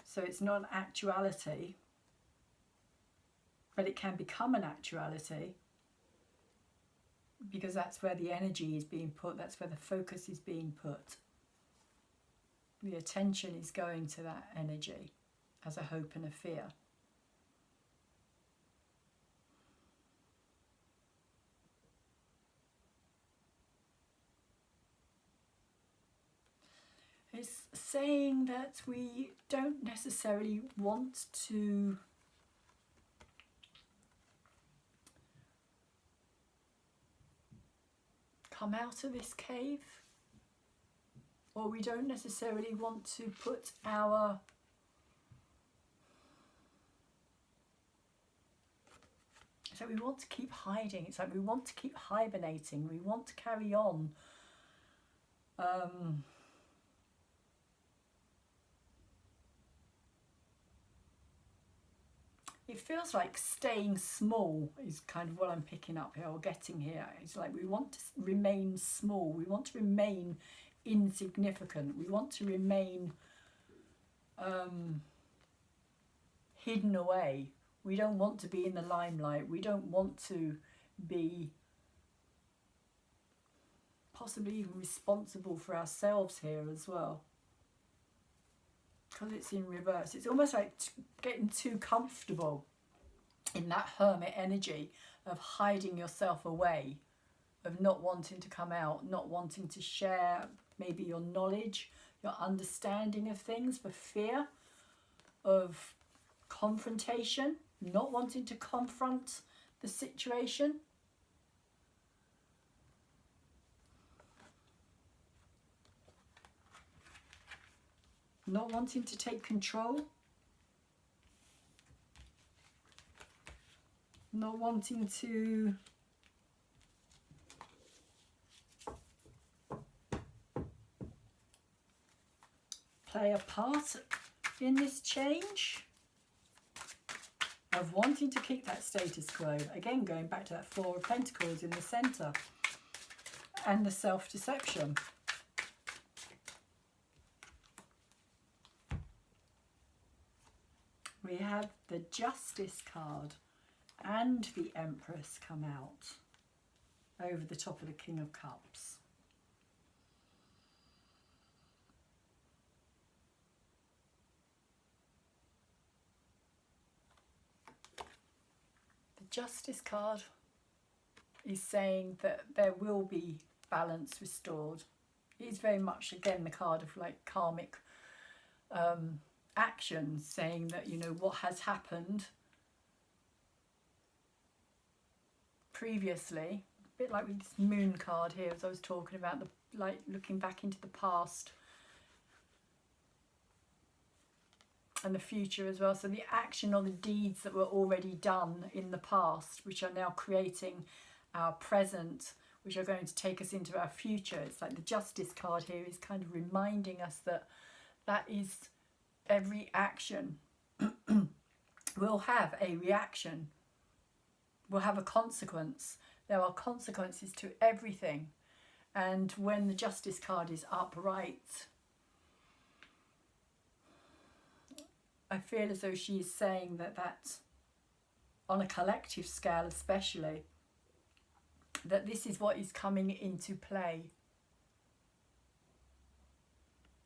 So it's not an actuality, but it can become an actuality, because that's where the energy is being put, that's where the focus is being put. The attention is going to that energy as a hope and a fear. It's saying that we don't necessarily want to come out of this cave, or we don't necessarily want to put our so we want to keep hiding. It's like we want to keep hibernating, we want to carry on it feels like staying small is kind of what I'm picking up here, or getting here. It's like we want to remain small, we want to remain insignificant, we want to remain hidden away. We don't want to be in the limelight, we don't want to be possibly even responsible for ourselves here as well. Because it's in reverse, it's almost like getting too comfortable in that hermit energy of hiding yourself away, of not wanting to come out, not wanting to share maybe your knowledge, your understanding of things, for fear of confrontation, not wanting to confront the situation. Not wanting to take control, not wanting to play a part in this change of wanting to keep that status quo. Again, going back to that Four of Pentacles in the centre and the self-deception. We have the Justice card and the Empress come out over the top of the King of Cups. The Justice card is saying that there will be balance restored. It is very much, again, the card of like karmic actions, saying that, you know, what has happened previously, a bit like with this Moon card here, as I was talking about, the like looking back into the past and the future as well. So the action or the deeds that were already done in the past, which are now creating our present, which are going to take us into our future. It's like the Justice card here is kind of reminding us that that is every action will have a reaction, will have a consequence. There are consequences to everything. And when the Justice card is upright, I feel as though she is saying that on a collective scale especially, that this is what is coming into play.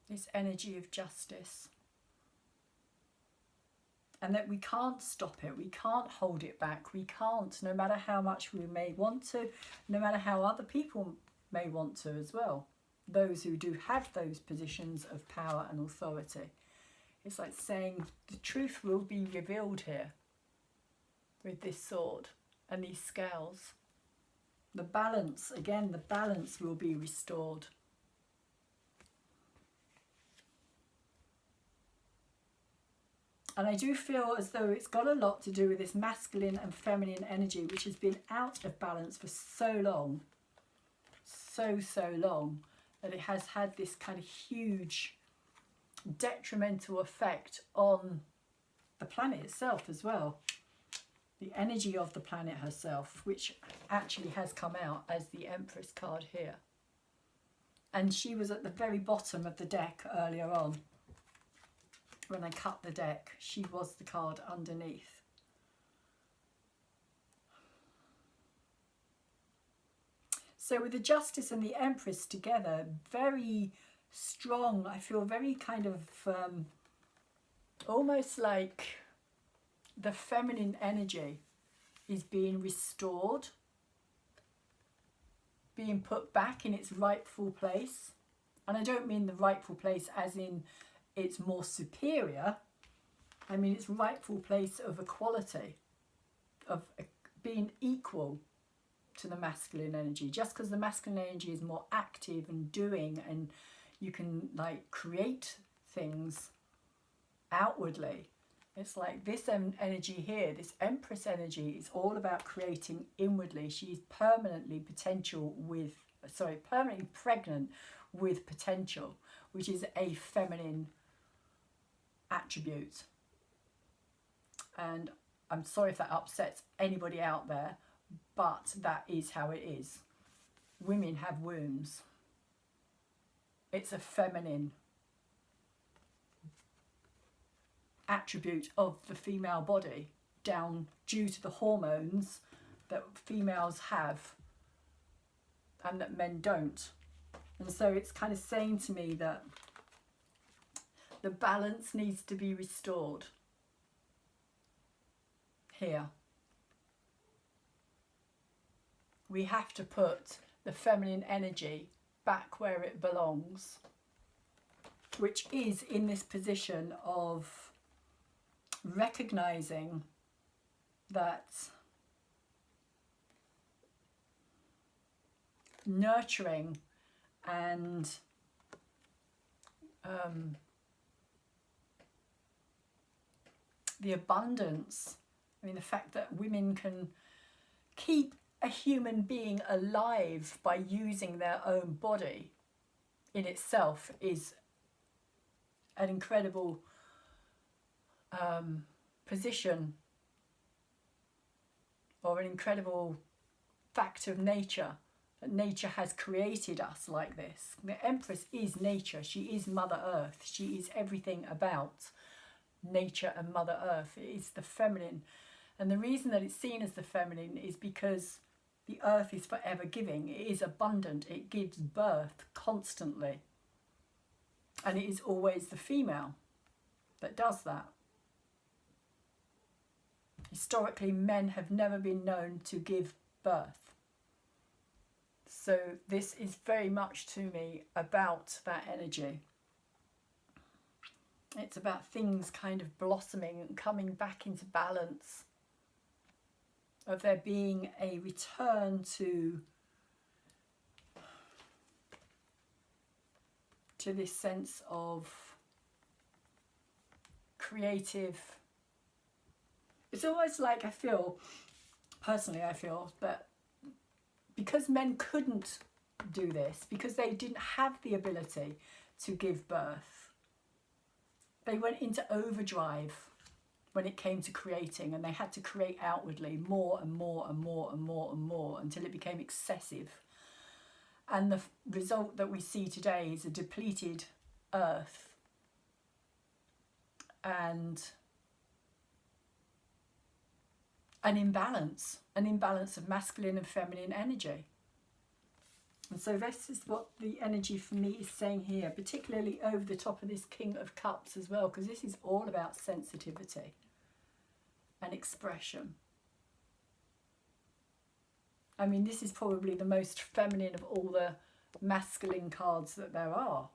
This energy of justice. And that we can't stop it, we can't hold it back, we can't, no matter how much we may want to, no matter how other people may want to as well. Those who do have those positions of power and authority. It's like saying the truth will be revealed here with this sword and these scales. The balance, again, the balance will be restored. And I do feel as though it's got a lot to do with this masculine and feminine energy, which has been out of balance for so long, so long, that it has had this kind of huge detrimental effect on the planet itself as well. The energy of the planet herself, which actually has come out as the Empress card here. And she was at the very bottom of the deck earlier on. When I cut the deck, she was the card underneath. So with the Justice and the Empress together, very strong, I feel very kind of almost like the feminine energy is being restored, being put back in its rightful place. And I don't mean the rightful place as in it's more superior. I mean its rightful place of equality, of being equal to the masculine energy. Just because the masculine energy is more active and doing, and you can like create things outwardly, it's like this energy here, this Empress energy, is all about creating inwardly. She's permanently permanently pregnant with potential, which is a feminine attribute. And I'm sorry if that upsets anybody out there, but that is how it is. Women have wombs. It's a feminine attribute of the female body, down due to the hormones that females have and that men don't. And so it's kind of saying to me that the balance needs to be restored here. We have to put the feminine energy back where it belongs, which is in this position of recognizing that nurturing and the abundance, I mean the fact that women can keep a human being alive by using their own body in itself is an incredible position, or an incredible fact of nature, that nature has created us like this. The Empress is nature. She is Mother Earth. She is everything about nature and Mother Earth. It is the feminine. And the reason that it's seen as the feminine is because the earth is forever giving. It is abundant. It gives birth constantly. And it is always the female that does that. Historically, men have never been known to give birth. So this is very much to me about that energy. It's about things kind of blossoming and coming back into balance, of there being a return to this sense of creative. It's almost like I feel that because men couldn't do this, because they didn't have the ability to give birth, they went into overdrive when it came to creating, and they had to create outwardly more and more and more and more and more until it became excessive. And the result that we see today is a depleted earth and an imbalance of masculine and feminine energy. And so this is what the energy for me is saying here, particularly over the top of this King of Cups as well, because this is all about sensitivity and expression. I mean, this is probably the most feminine of all the masculine cards that there are.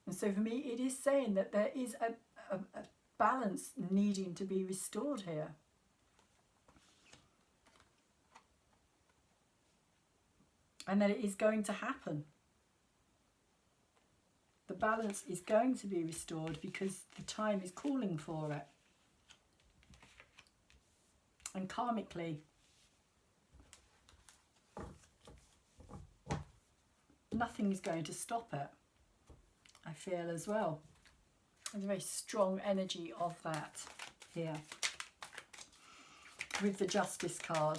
And so for me, it is saying that there is a balance needing to be restored here. And that it is going to happen. The balance is going to be restored because the time is calling for it. And karmically, nothing is going to stop it, I feel as well. There's a very strong energy of that here with the Justice card.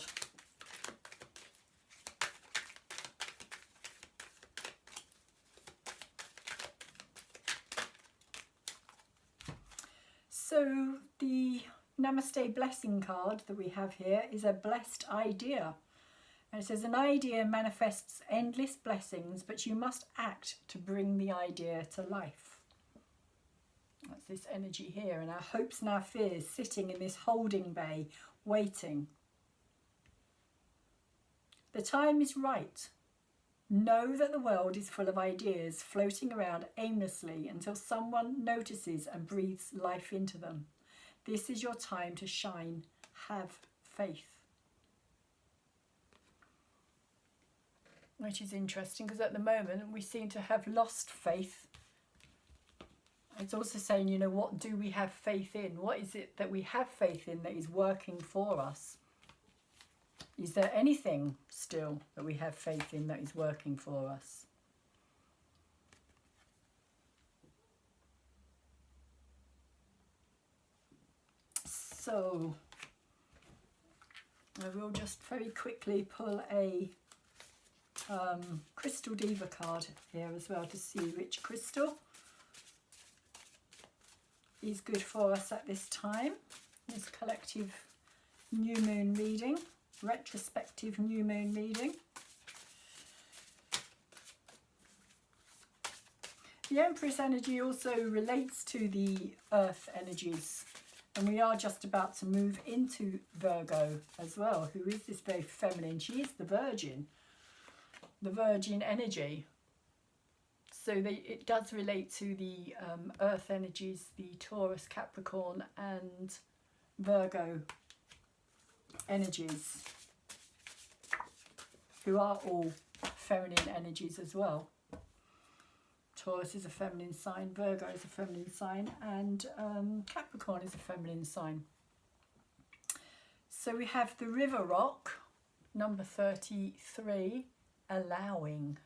So the Namaste Blessing card that we have here is a blessed idea. And it says, an idea manifests endless blessings, but you must act to bring the idea to life. That's this energy here, and our hopes and our fears sitting in this holding bay, waiting. The time is right. Know that the world is full of ideas floating around aimlessly until someone notices and breathes life into them. This is your time to shine. Have faith. Which is interesting because at the moment we seem to have lost faith. It's also saying, you know, what do we have faith in? What is it that we have faith in that is working for us? Is there anything still that we have faith in that is working for us? So I will just very quickly pull a Crystal Diva card here as well to see which crystal is good for us at this time. This collective new moon reading, retrospective new moon reading. The Empress energy also relates to the earth energies, and we are just about to move into Virgo as well, who is this very feminine. She is the Virgin energy. So it does relate to the earth energies, the Taurus, Capricorn and Virgo energies, who are all feminine energies as well. Taurus is a feminine sign, Virgo is a feminine sign, and Capricorn is a feminine sign. So we have the River Rock, number 33, allowing.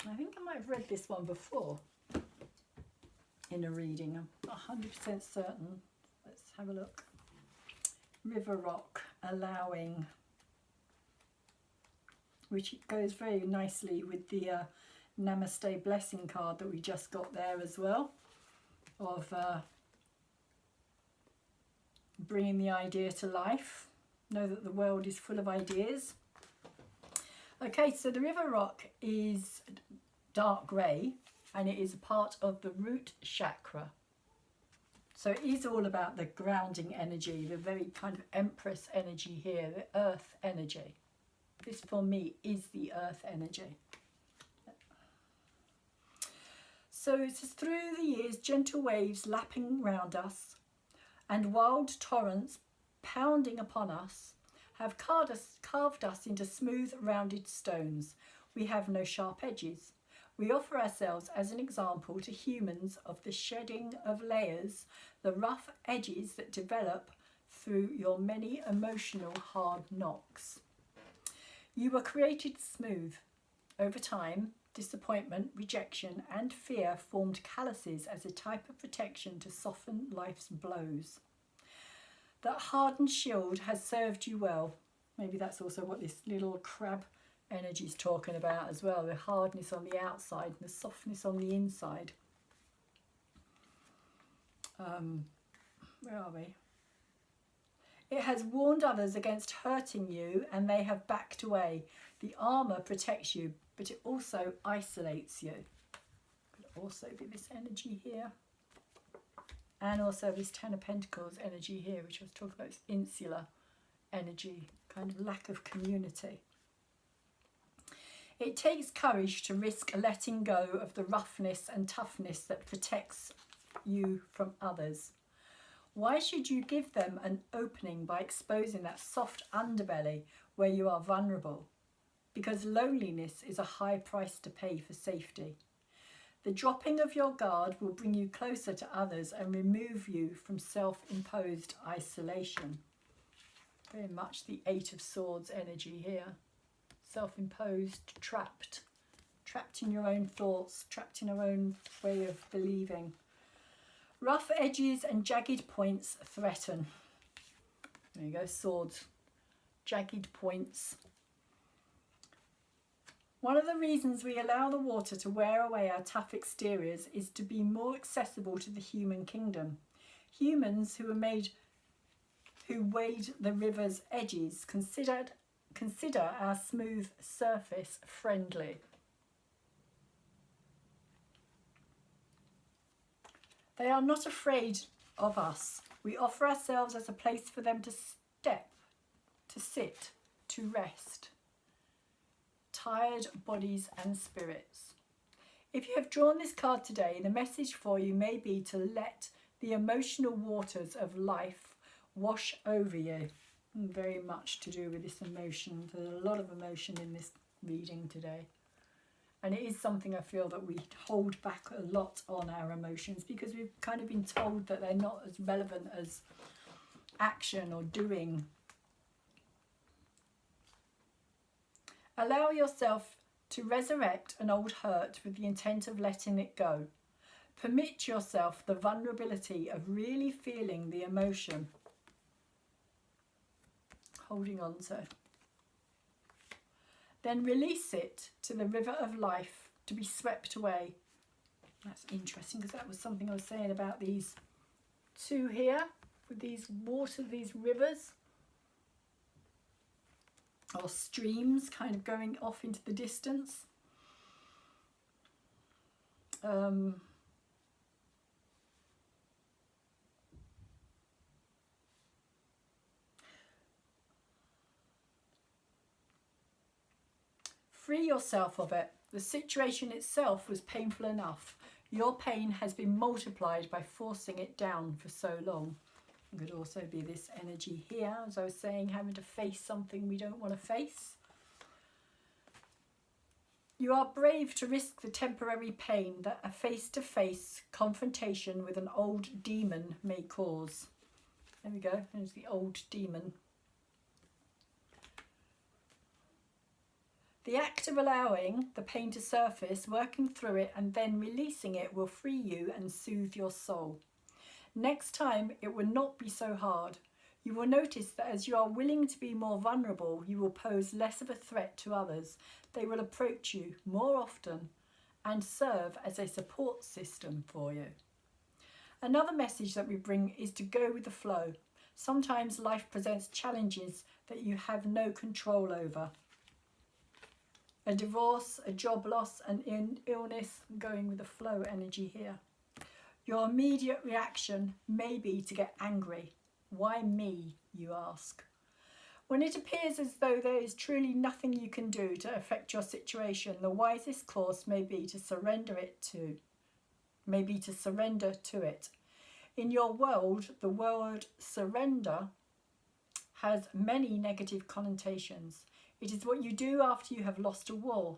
I think I might have read this one before in a reading. I'm not 100% certain. Let's have a look. River rock, allowing, which goes very nicely with the Namaste blessing card that we just got there as well, of bringing the idea to life. Know that the world is full of ideas. Okay, so the river rock is dark grey and it is a part of the root chakra. So it is all about the grounding energy, the very kind of empress energy here, the earth energy. This for me is the earth energy. So it says, through the years, gentle waves lapping round us and wild torrents pounding upon us have carved us into smooth, rounded stones. We have no sharp edges. We offer ourselves as an example to humans of the shedding of layers, the rough edges that develop through your many emotional hard knocks. You were created smooth. Over time, disappointment, rejection, and fear formed calluses as a type of protection to soften life's blows. That hardened shield has served you well. Maybe that's also what this little crab energy is talking about as well, the hardness on the outside and the softness on the inside. Where are we? It has warned others against hurting you and they have backed away. The armour protects you, but it also isolates you. Could also be this energy here. And also this Ten of Pentacles energy here, which I was talking about, this insular energy, kind of lack of community. It takes courage to risk letting go of the roughness and toughness that protects you from others. Why should you give them an opening by exposing that soft underbelly where you are vulnerable? Because loneliness is a high price to pay for safety. The dropping of your guard will bring you closer to others and remove you from self-imposed isolation. Very much the Eight of Swords energy here. Self-imposed, trapped in your own thoughts, trapped in your own way of believing. Rough edges and jagged points threaten. There you go, swords, jagged points. One of the reasons we allow the water to wear away our tough exteriors is to be more accessible to the human kingdom. Humans who wade the river's edges consider our smooth surface friendly. They are not afraid of us. We offer ourselves as a place for them to step, to sit, to rest. Tired bodies and spirits. If you have drawn this card today, the message for you may be to let the emotional waters of life wash over you. Very much to do with this emotion. There's a lot of emotion in this reading today. And it is something I feel that we hold back a lot on our emotions because we've kind of been told that they're not as relevant as action or doing. Allow yourself to resurrect an old hurt with the intent of letting it go. Permit yourself the vulnerability of really feeling the emotion. Holding on to. Then release it to the river of life to be swept away. That's interesting because that was something I was saying about these two here with these water, these rivers or streams kind of going off into the distance. Free yourself of it. The situation itself was painful enough. Your pain has been multiplied by forcing it down for so long. It could also be this energy here, as I was saying, having to face something we don't want to face. You are brave to risk the temporary pain that a face-to-face confrontation with an old demon may cause. There we go, there's the old demon. The act of allowing the pain to surface, working through it and then releasing it will free you and soothe your soul. Next time it will not be so hard. You will notice that as you are willing to be more vulnerable, you will pose less of a threat to others. They will approach you more often and serve as a support system for you. Another message that we bring is to go with the flow. Sometimes life presents challenges that you have no control over. A divorce, a job loss, an illness, going with the flow energy here. Your immediate reaction may be to get angry. Why me, you ask? When it appears as though there is truly nothing you can do to affect your situation, the wisest course may be to surrender to it. In your world, the word surrender has many negative connotations. It is what you do after you have lost a war.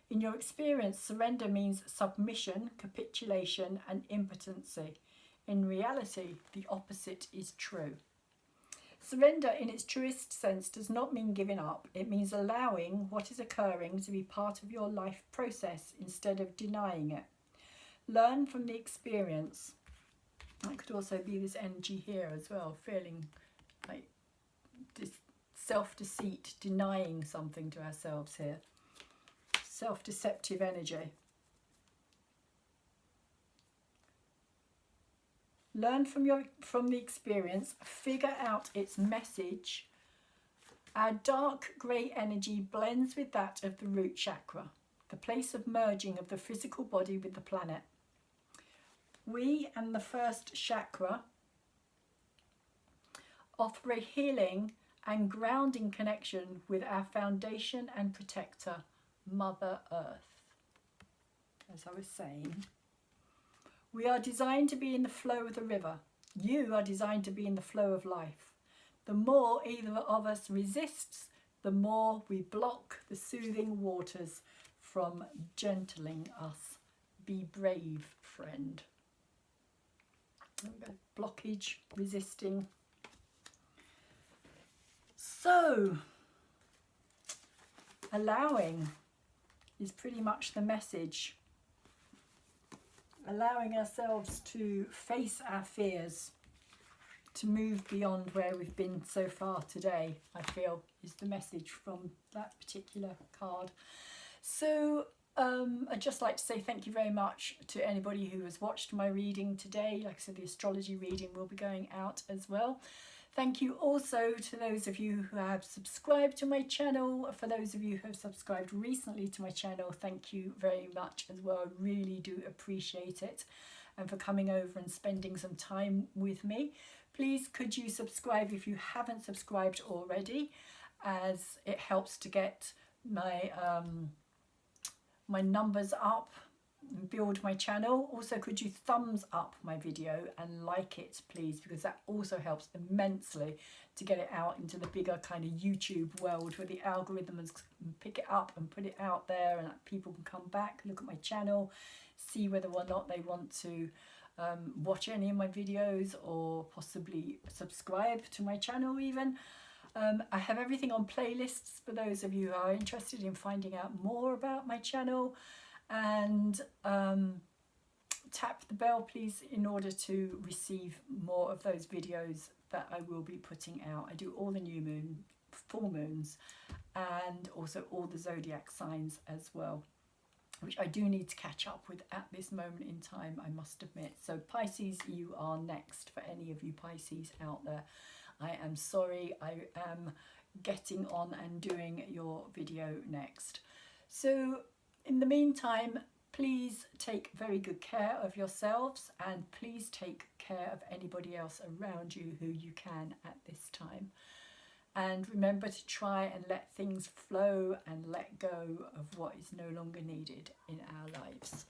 In your experience, surrender means submission, capitulation, and impotency. In reality, the opposite is true. Surrender in its truest sense does not mean giving up. It means allowing what is occurring to be part of your life process instead of denying it. Learn from the experience. That could also be this energy here as well, feeling like this self-deceit, denying something to ourselves here. Self-deceptive energy. Learn from the experience, figure out its message. Our dark grey energy blends with that of the root chakra, the place of merging of the physical body with the planet. We and the first chakra offer a healing and grounding connection with our foundation and protector, Mother Earth. As I was saying, we are designed to be in the flow of the river. You are designed to be in the flow of life. The more either of us resists, the more we block the soothing waters from gentling us. Be brave, friend. Blockage, resisting. So, allowing is pretty much the message. Allowing ourselves to face our fears, to move beyond where we've been so far today, I feel, is the message from that particular card. So I'd just like to say thank you very much to anybody who has watched my reading today. Like I said, the astrology reading will be going out as well. Thank you also to those of you who have subscribed to my channel. For those of you who have subscribed recently to my channel, thank you very much as well. I really do appreciate it. And for coming over and spending some time with me. Please could you subscribe if you haven't subscribed already, as it helps to get my my numbers up and build my channel. Also, could you thumbs up my video and like it, please, because that also helps immensely to get it out into the bigger kind of YouTube world, where the algorithms pick it up and put it out there, and people can come back, look at my channel, see whether or not they want to watch any of my videos, or possibly subscribe to my channel even. I have everything on playlists for those of you who are interested in finding out more about my channel. And tap the bell, please, in order to receive more of those videos that I will be putting out. I do all the new moon, full moons, and also all the zodiac signs as well, which I do need to catch up with at this moment in time, I must admit. So Pisces, you are next, for any of you Pisces out there. I am sorry, I am getting on and doing your video next. So in the meantime, please take very good care of yourselves, and please take care of anybody else around you who you can at this time. And remember to try and let things flow and let go of what is no longer needed in our lives.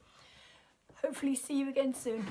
Hopefully see you again soon.